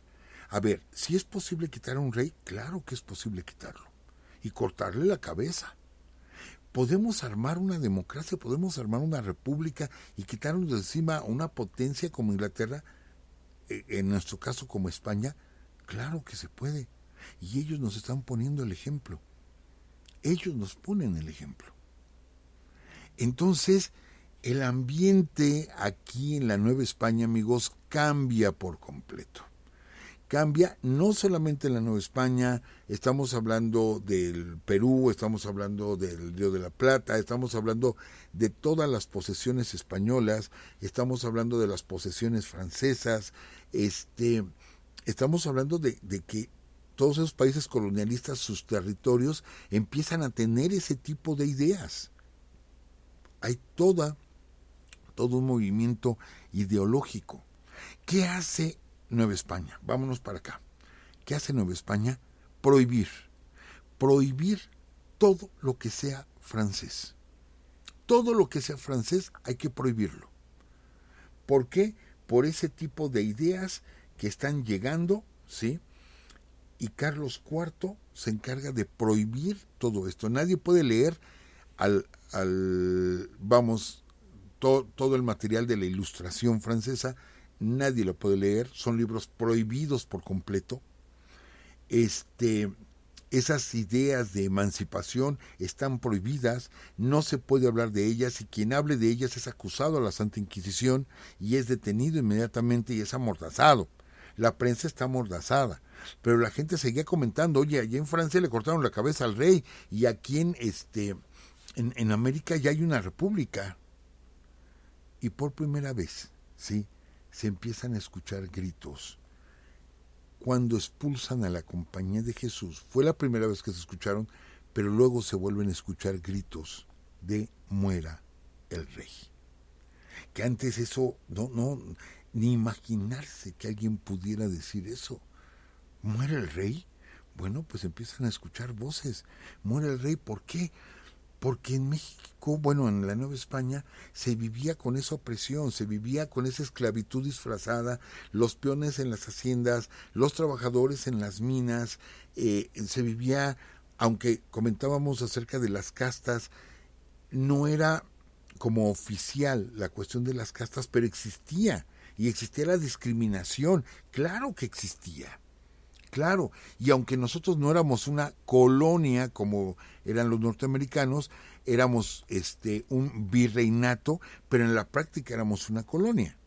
a ver, si es posible quitar a un rey, claro que es posible quitarlo, y cortarle la cabeza. Podemos armar una democracia, podemos armar una república y quitarnos de encima una potencia como Inglaterra, en nuestro caso como España. Claro que se puede, y ellos nos están poniendo el ejemplo. Ellos nos ponen el ejemplo. Entonces, el ambiente aquí en la Nueva España, amigos, cambia por completo. Cambia no solamente en la Nueva España, estamos hablando del Perú, estamos hablando del Río de la Plata, estamos hablando de todas las posesiones españolas, estamos hablando de las posesiones francesas, estamos hablando de que todos esos países colonialistas, sus territorios, empiezan a tener ese tipo de ideas. Hay todo un movimiento ideológico. ¿Qué hace Nueva España? Vámonos para acá. ¿Qué hace Nueva España? Prohibir todo lo que sea francés. Todo lo que sea francés hay que prohibirlo. ¿Por qué? Por ese tipo de ideas que están llegando, ¿sí?, y Carlos IV se encarga de prohibir todo esto. Nadie puede leer todo el material de la Ilustración francesa, nadie lo puede leer, son libros prohibidos por completo. Esas ideas de emancipación están prohibidas, no se puede hablar de ellas, y quien hable de ellas es acusado a la Santa Inquisición y es detenido inmediatamente y es amordazado. La prensa está amordazada, pero la gente seguía comentando, oye, allá en Francia le cortaron la cabeza al rey, y aquí en América ya hay una república. Y por primera vez, ¿sí?, se empiezan a escuchar gritos. Cuando expulsan a la Compañía de Jesús, fue la primera vez que se escucharon, pero luego se vuelven a escuchar gritos de muera el rey. Que antes eso, ni imaginarse que alguien pudiera decir eso. ¿Muere el rey? Bueno, pues empiezan a escuchar voces. ¿Muere el rey? ¿Por qué? Porque en México, bueno, en la Nueva España, se vivía con esa opresión, se vivía con esa esclavitud disfrazada, los peones en las haciendas, los trabajadores en las minas, se vivía, aunque comentábamos acerca de las castas, no era como oficial la cuestión de las castas, pero existía, y existía la discriminación, claro que existía. Claro, y aunque nosotros no éramos una colonia como eran los norteamericanos, éramos un virreinato, pero en la práctica éramos una colonia.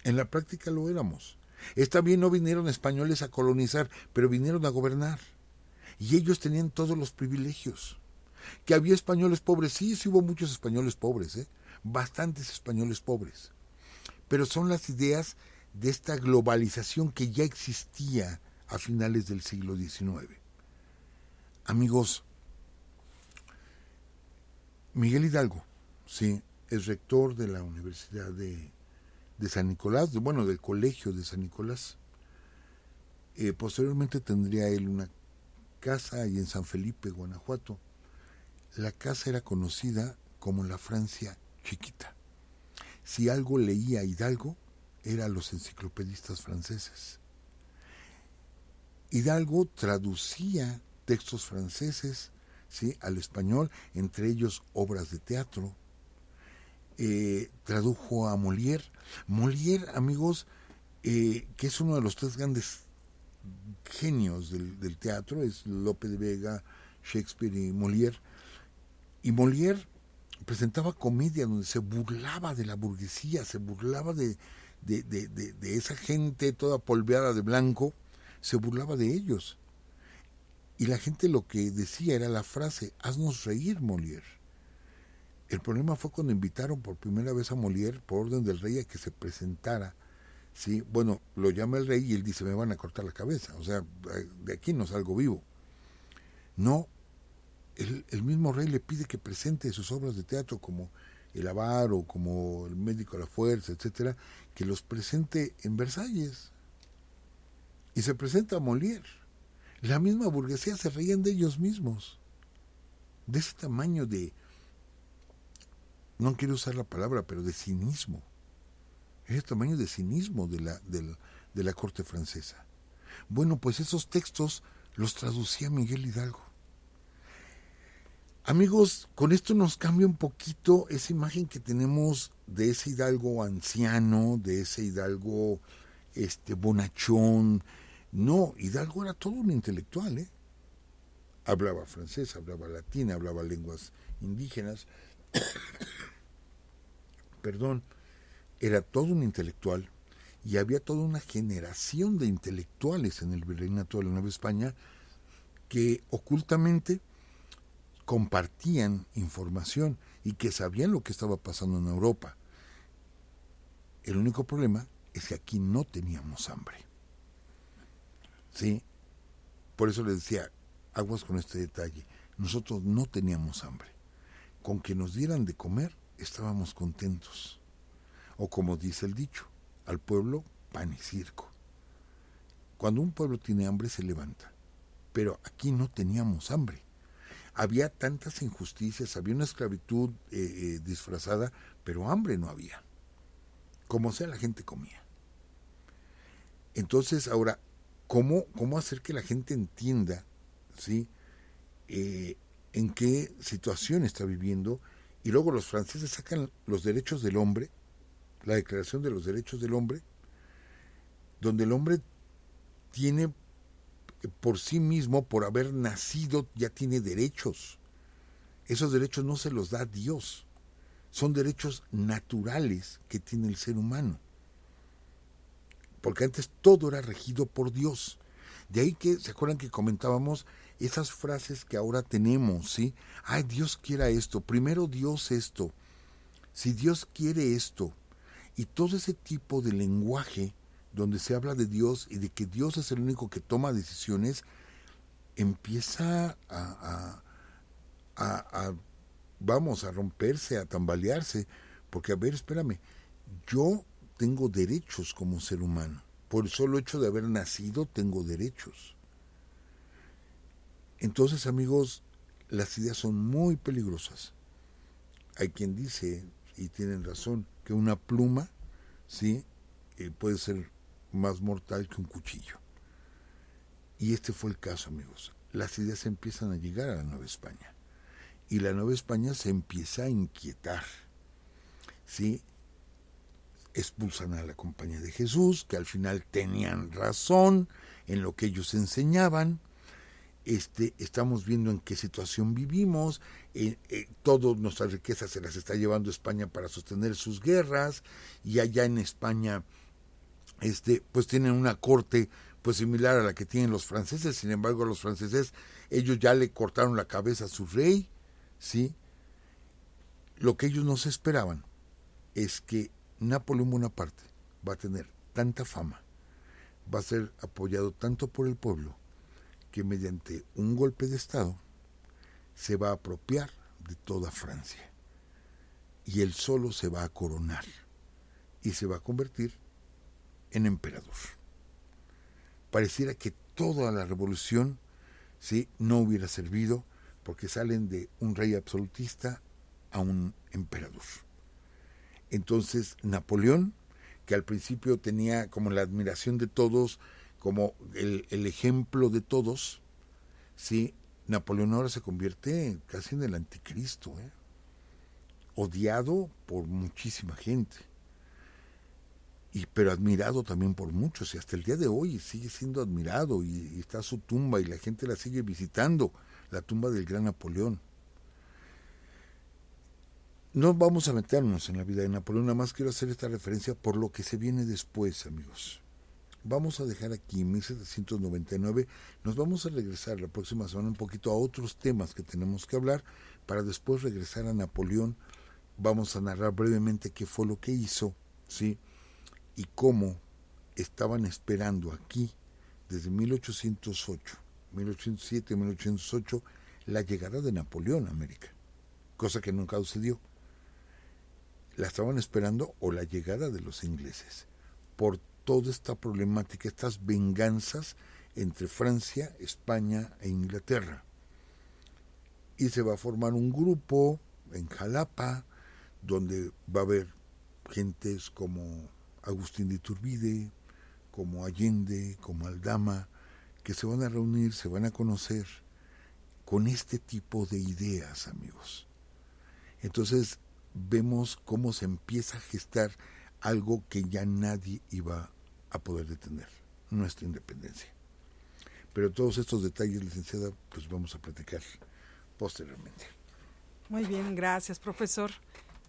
En la práctica lo éramos. Está bien, no vinieron españoles a colonizar, pero vinieron a gobernar. Y ellos tenían todos los privilegios. Que había españoles pobres, sí, sí hubo muchos españoles pobres, bastantes españoles pobres. Pero son las ideas de esta globalización que ya existía a finales del siglo XIX. Amigos, Miguel Hidalgo, sí, es rector de la Universidad de San Nicolás, del Colegio de San Nicolás. Posteriormente tendría él una casa ahí en San Felipe, Guanajuato. La casa era conocida como la Francia chiquita. Si algo leía Hidalgo, era los enciclopedistas franceses. Hidalgo traducía textos franceses, ¿sí?, al español, entre ellos obras de teatro. Tradujo a Molière. Molière, amigos, que es uno de los tres grandes genios del teatro, es Lope de Vega, Shakespeare y Molière. Y Molière presentaba comedia donde se burlaba de la burguesía, se burlaba de esa gente toda polveada de blanco, se burlaba de ellos. Y la gente lo que decía era la frase, haznos reír, Molière. El problema fue cuando invitaron por primera vez a Molière, por orden del rey, a que se presentara. ¿Sí? Bueno, lo llama el rey y él dice, me van a cortar la cabeza, o sea, de aquí no salgo vivo. No, el mismo rey le pide que presente sus obras de teatro como El avaro, como El médico a la fuerza, etcétera, que los presente en Versalles. Y se presenta a Molière. La misma burguesía se reían de ellos mismos. De ese tamaño no quiero usar la palabra, pero de cinismo. Ese tamaño de cinismo de la corte francesa. Bueno, pues esos textos los traducía Miguel Hidalgo. Amigos, con esto nos cambia un poquito esa imagen que tenemos de ese Hidalgo anciano, de ese Hidalgo bonachón. No, Hidalgo era todo un intelectual, Hablaba francés, hablaba latín, hablaba lenguas indígenas. Perdón, era todo un intelectual, y había toda una generación de intelectuales en el virreinato de la Nueva España que ocultamente compartían información y que sabían lo que estaba pasando en Europa. El único problema es que aquí no teníamos hambre. ¿Sí? Por eso les decía, aguas con este detalle. Nosotros no teníamos hambre. Con que nos dieran de comer, estábamos contentos. O como dice el dicho, al pueblo pan y circo. Cuando un pueblo tiene hambre se levanta. Pero aquí no teníamos hambre. Había tantas injusticias, había una esclavitud disfrazada, pero hambre no había. Como sea, la gente comía. Entonces, ahora, cómo hacer que la gente entienda, ¿sí? En qué situación está viviendo, y luego los franceses sacan los derechos del hombre, la Declaración de los Derechos del Hombre, donde el hombre tiene por sí mismo, por haber nacido, ya tiene derechos. Esos derechos no se los da Dios, son derechos naturales que tiene el ser humano, porque antes todo era regido por Dios. De ahí que, ¿se acuerdan que comentábamos esas frases que ahora tenemos, ¿sí? Ay, Dios quiera esto, primero Dios esto, si Dios quiere esto, y todo ese tipo de lenguaje donde se habla de Dios y de que Dios es el único que toma decisiones, empieza vamos, a romperse, a tambalearse, porque a ver, espérame, yo tengo derechos como ser humano, por el solo hecho de haber nacido tengo derechos. Entonces, amigos, las ideas son muy peligrosas. Hay quien dice, y tienen razón, que una pluma, ¿sí? Puede ser más mortal que un cuchillo. Y este fue el caso, amigos. Las ideas empiezan a llegar a la Nueva España. Y la Nueva España se empieza a inquietar, ¿sí? Expulsan a la Compañía de Jesús, que al final tenían razón en lo que ellos enseñaban. Estamos viendo en qué situación vivimos, todas nuestras riquezas se las está llevando España para sostener sus guerras, y allá en España pues tienen una corte pues similar a la que tienen los franceses. Sin embargo, los franceses, ellos ya le cortaron la cabeza a su rey, ¿sí? Lo que ellos no se esperaban es que Napoleón Bonaparte va a tener tanta fama, va a ser apoyado tanto por el pueblo, que mediante un golpe de Estado se va a apropiar de toda Francia. Y él solo se va a coronar y se va a convertir en emperador. Pareciera que toda la revolución, ¿sí?, no hubiera servido, porque salen de un rey absolutista a un emperador. Entonces Napoleón, que al principio tenía como la admiración de todos, como el ejemplo de todos, ¿sí?, Napoleón ahora se convierte casi en el anticristo, odiado por muchísima gente, pero admirado también por muchos, y hasta el día de hoy sigue siendo admirado, y está su tumba y la gente la sigue visitando, la tumba del gran Napoleón. No vamos a meternos en la vida de Napoleón, nada más quiero hacer esta referencia por lo que se viene después, amigos. Vamos a dejar aquí 1799, nos vamos a regresar la próxima semana un poquito a otros temas que tenemos que hablar, para después regresar a Napoleón. Vamos a narrar brevemente qué fue lo que hizo, ¿sí?, y cómo estaban esperando aquí desde 1808, 1807, 1808, la llegada de Napoleón a América, cosa que nunca sucedió. La estaban esperando, o la llegada de los ingleses, por toda esta problemática, estas venganzas entre Francia, España e Inglaterra. Y se va a formar un grupo en Jalapa, donde va a haber gentes como Agustín de Iturbide, como Allende, como Aldama, que se van a reunir, se van a conocer con este tipo de ideas, amigos. Entonces vemos cómo se empieza a gestar algo que ya nadie iba a poder detener, nuestra independencia. Pero todos estos detalles, licenciada, pues vamos a platicar posteriormente. Muy bien, gracias, profesor.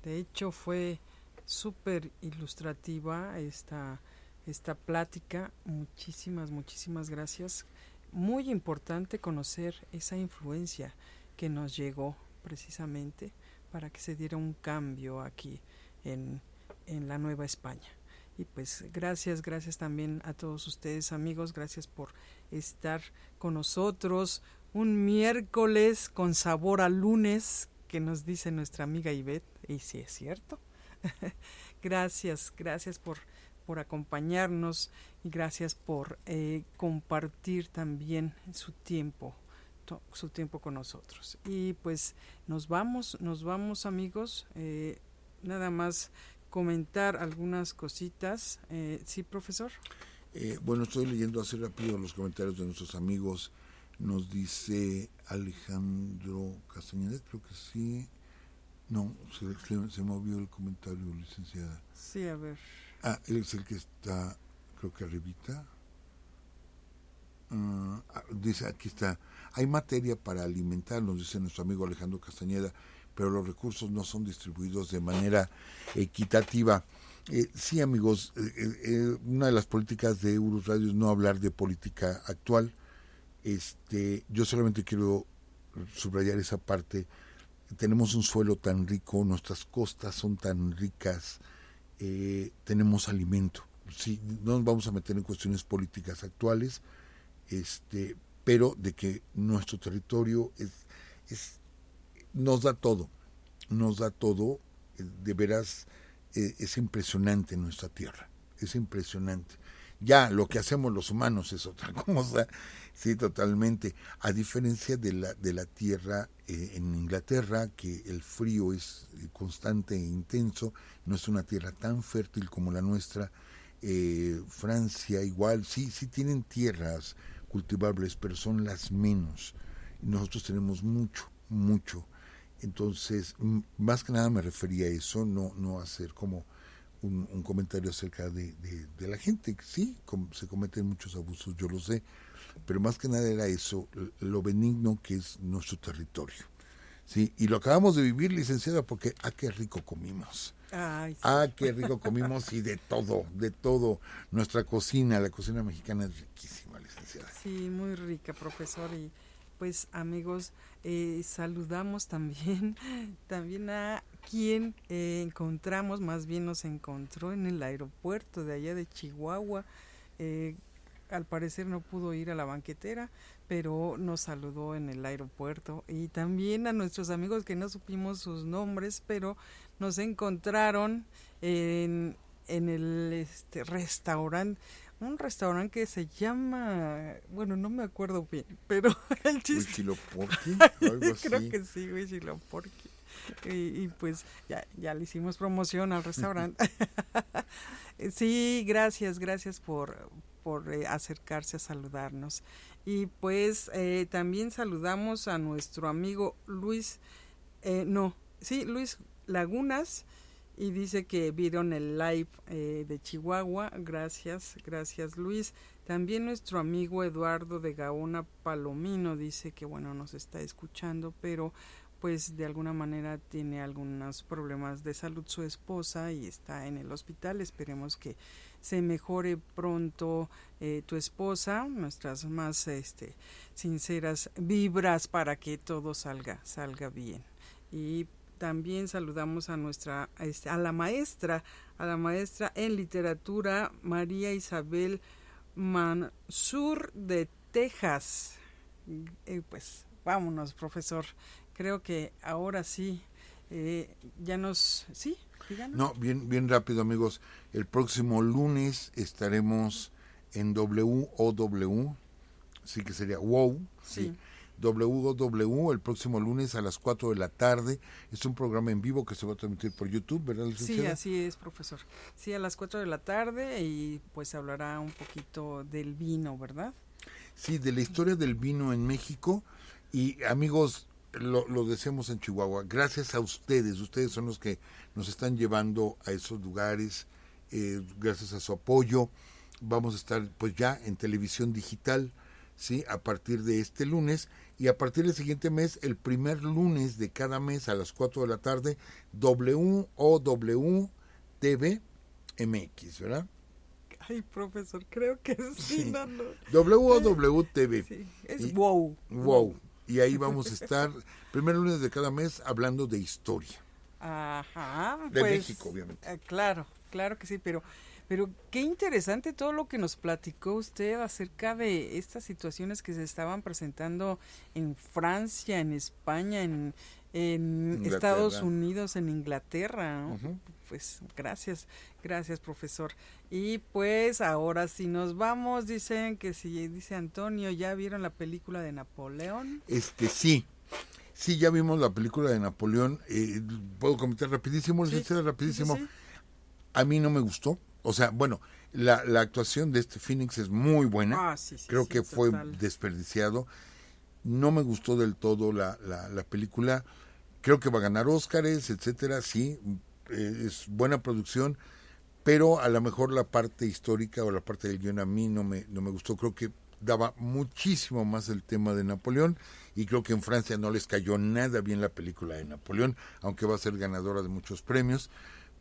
De hecho, fue súper ilustrativa esta plática. Muchísimas gracias. Muy importante conocer esa influencia que nos llegó precisamente para que se diera un cambio aquí en la Nueva España. Y pues gracias también a todos ustedes, amigos, gracias por estar con nosotros un miércoles con sabor a lunes, que nos dice nuestra amiga Ivette, y sí es cierto. Gracias por acompañarnos, y gracias por compartir también su tiempo con nosotros. Y pues nos vamos amigos, nada más comentar algunas cositas. Sí, profesor. Bueno, estoy leyendo así rápido los comentarios de nuestros amigos. Nos dice Alejandro Castañeda, creo que sí. No, se movió el comentario, licenciada. Sí, a ver. Él es el que está, creo que arribita. Dice, aquí está, hay materia para alimentar, nos dice nuestro amigo Alejandro Castañeda, pero los recursos no son distribuidos de manera equitativa. Sí, amigos, una de las políticas de Eurus Radio es no hablar de política actual. Yo solamente quiero subrayar esa parte. Tenemos un suelo tan rico, nuestras costas son tan ricas, tenemos alimento. Sí, no nos vamos a meter en cuestiones políticas actuales, pero de que nuestro territorio nos da todo, de veras, es impresionante nuestra tierra, es impresionante. Ya lo que hacemos los humanos es otra cosa, sí, totalmente. A diferencia de la tierra en Inglaterra, que el frío es constante e intenso, no es una tierra tan fértil como la nuestra. Francia igual, sí tienen tierras cultivables, pero son las menos. Nosotros tenemos mucho. Entonces, más que nada me refería a eso, no a hacer como un comentario acerca de la gente. Sí, se cometen muchos abusos, yo lo sé, pero más que nada era eso, lo benigno que es nuestro territorio. Sí, y lo acabamos de vivir, licenciada, porque qué rico comimos. Ay, sí. Qué rico comimos, y de todo. Nuestra cocina, la cocina mexicana es riquísima, licenciada. Sí, muy rica, profesor. Y pues, amigos, saludamos también a quien encontramos, más bien nos encontró en el aeropuerto de allá de Chihuahua. Al parecer no pudo ir a la banquetera, pero nos saludó en el aeropuerto. Y también a nuestros amigos que no supimos sus nombres, pero nos encontraron en el restaurante, un restaurante que se llama, bueno, no me acuerdo bien, pero el chiste... ¿Huitzilopochtli? Algo así. Creo que sí, Huitzilopochtli. Y pues ya le hicimos promoción al restaurante. Sí, gracias por acercarse a saludarnos. Y pues también saludamos a nuestro amigo Luis Lagunas, y dice que vieron el live de Chihuahua. Gracias Luis. También nuestro amigo Eduardo de Gaona Palomino dice que bueno, nos está escuchando, pero pues de alguna manera tiene algunos problemas de salud su esposa y está en el hospital. Esperemos que se mejore pronto tu esposa. Nuestras más sinceras vibras para que todo salga bien. Y también saludamos a la maestra en literatura, María Isabel Mansur de Texas. Pues vámonos, profesor. Creo que ahora sí, ¿sí? Díganos. No, bien rápido, amigos. El próximo lunes estaremos en WOW, sí que sería WOW, sí. WOW, el próximo lunes a las 4 de la tarde. Es un programa en vivo que se va a transmitir por YouTube, ¿verdad, licenciada? Sí, así es, profesor. Sí, a las 4 de la tarde, y pues hablará un poquito del vino, ¿verdad? Sí, de la historia del vino en México. Y amigos, lo decíamos en Chihuahua, gracias a ustedes son los que nos están llevando a esos lugares, gracias a su apoyo. Vamos a estar pues ya en televisión digital, sí, a partir de este lunes, y a partir del siguiente mes, el primer lunes de cada mes a las 4 de la tarde, WOW TV MX, ¿verdad? Ay, profesor, creo que sí. WOW TV. Sí, es WOW. Y ahí vamos a estar, primer lunes de cada mes, hablando de historia. Ajá. De México, obviamente. Claro que sí, pero qué interesante todo lo que nos platicó usted acerca de estas situaciones que se estaban presentando en Francia, en España, en Estados Unidos, en Inglaterra, ¿no? Uh-huh. Pues gracias, profesor. Y pues ahora sí nos vamos. Dicen que dice Antonio, ¿ya vieron la película de Napoleón? Sí, ya vimos la película de Napoleón. ¿Puedo comentar rapidísimo, licenciada? Rapidísimo. Sí. A mí no me gustó. O sea, bueno, La actuación de Phoenix es muy buena. Sí, Creo que fue total. desperdiciado. No me gustó del todo la película. Creo que va a ganar Óscares, etcétera. Sí, es buena producción, pero a lo mejor la parte histórica o la parte del guión a mí no me gustó. Creo que daba muchísimo más el tema de Napoleón, y creo que en Francia no les cayó nada bien la película de Napoleón, aunque va a ser ganadora de muchos premios,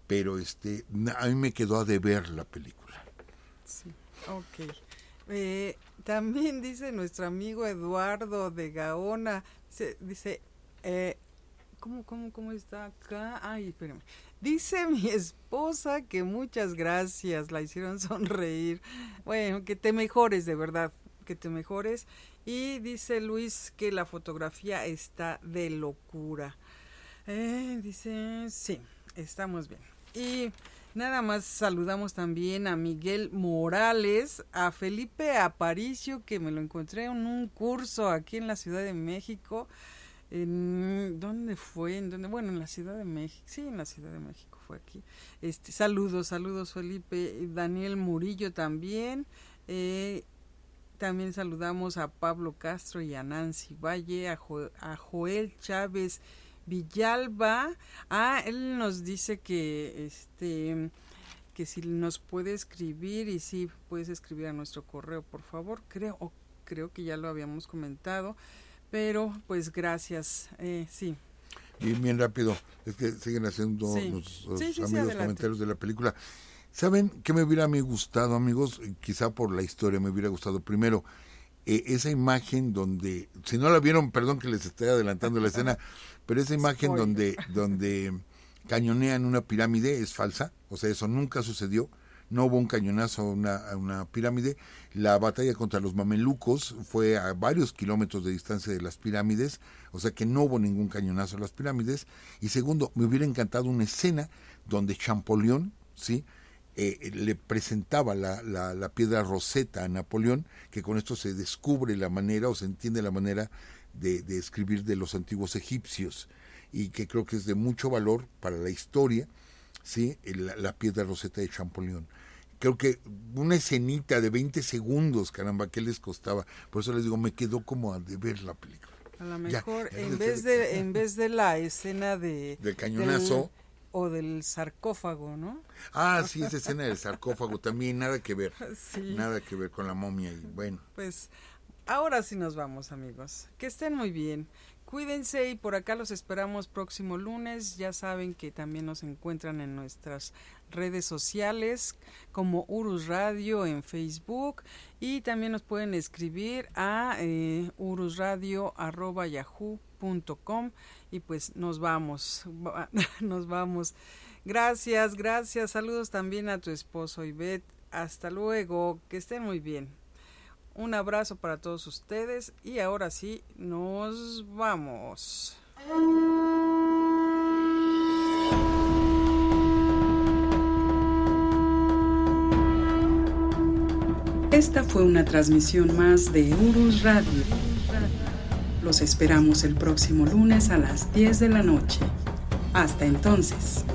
pero a mí me quedó a deber la película. Sí, ok. También dice nuestro amigo Eduardo de Gaona, dice ¿cómo está acá? Ay, espérame. Dice mi esposa que muchas gracias, la hicieron sonreír. Bueno, que te mejores, de verdad, que te mejores. Y dice Luis que la fotografía está de locura. Dice, sí, estamos bien. Y nada más saludamos también a Miguel Morales, a Felipe Aparicio, que me lo encontré en un curso aquí en la Ciudad de México. ¿Dónde fue? Bueno, en la Ciudad de México. Sí, en la Ciudad de México fue aquí. Saludos Felipe. Daniel Murillo también. También saludamos a Pablo Castro y a Nancy Valle, a Joel Chávez Villalba. Él nos dice que que si nos puede escribir, y si puedes escribir a nuestro correo, por favor. Creo que ya lo habíamos comentado, pero pues gracias. Sí. Y bien rápido, es que siguen haciendo nuestros amigos comentarios de la película. ¿Saben qué me hubiera a mí gustado, amigos? Quizá por la historia me hubiera gustado. Primero, esa imagen donde, si no la vieron, perdón que les estoy adelantando la escena, pero esa imagen donde cañonean una pirámide es falsa, o sea, eso nunca sucedió. No hubo un cañonazo a una pirámide. La batalla contra los mamelucos fue a varios kilómetros de distancia de las pirámides, o sea que no hubo ningún cañonazo a las pirámides. Y segundo, me hubiera encantado una escena donde Champollion, ¿sí?, le presentaba la piedra Rosetta a Napoleón, que con esto se descubre la manera o se entiende la manera de escribir de los antiguos egipcios, y que creo que es de mucho valor para la historia, ¿sí?, la piedra Rosetta de Champollion. Creo que una escenita de 20 segundos, caramba, ¿qué les costaba? Por eso les digo, me quedó como a deber la película. A lo mejor en vez de la escena del cañonazo o del sarcófago, ¿no? Sí, esa escena del sarcófago también, nada que ver. Sí. Nada que ver con la momia. Y bueno. Pues ahora sí nos vamos, amigos. Que estén muy bien. Cuídense, y por acá los esperamos próximo lunes. Ya saben que también nos encuentran en nuestras redes sociales como Urus Radio en Facebook, y también nos pueden escribir a urusradio@yahoo.com. y pues nos vamos. Gracias, saludos también a tu esposo Ivette. Hasta luego, que estén muy bien. Un abrazo para todos ustedes, y ahora sí, nos vamos. Esta fue una transmisión más de Urus Radio. Los esperamos el próximo lunes a las 10 de la noche. Hasta entonces.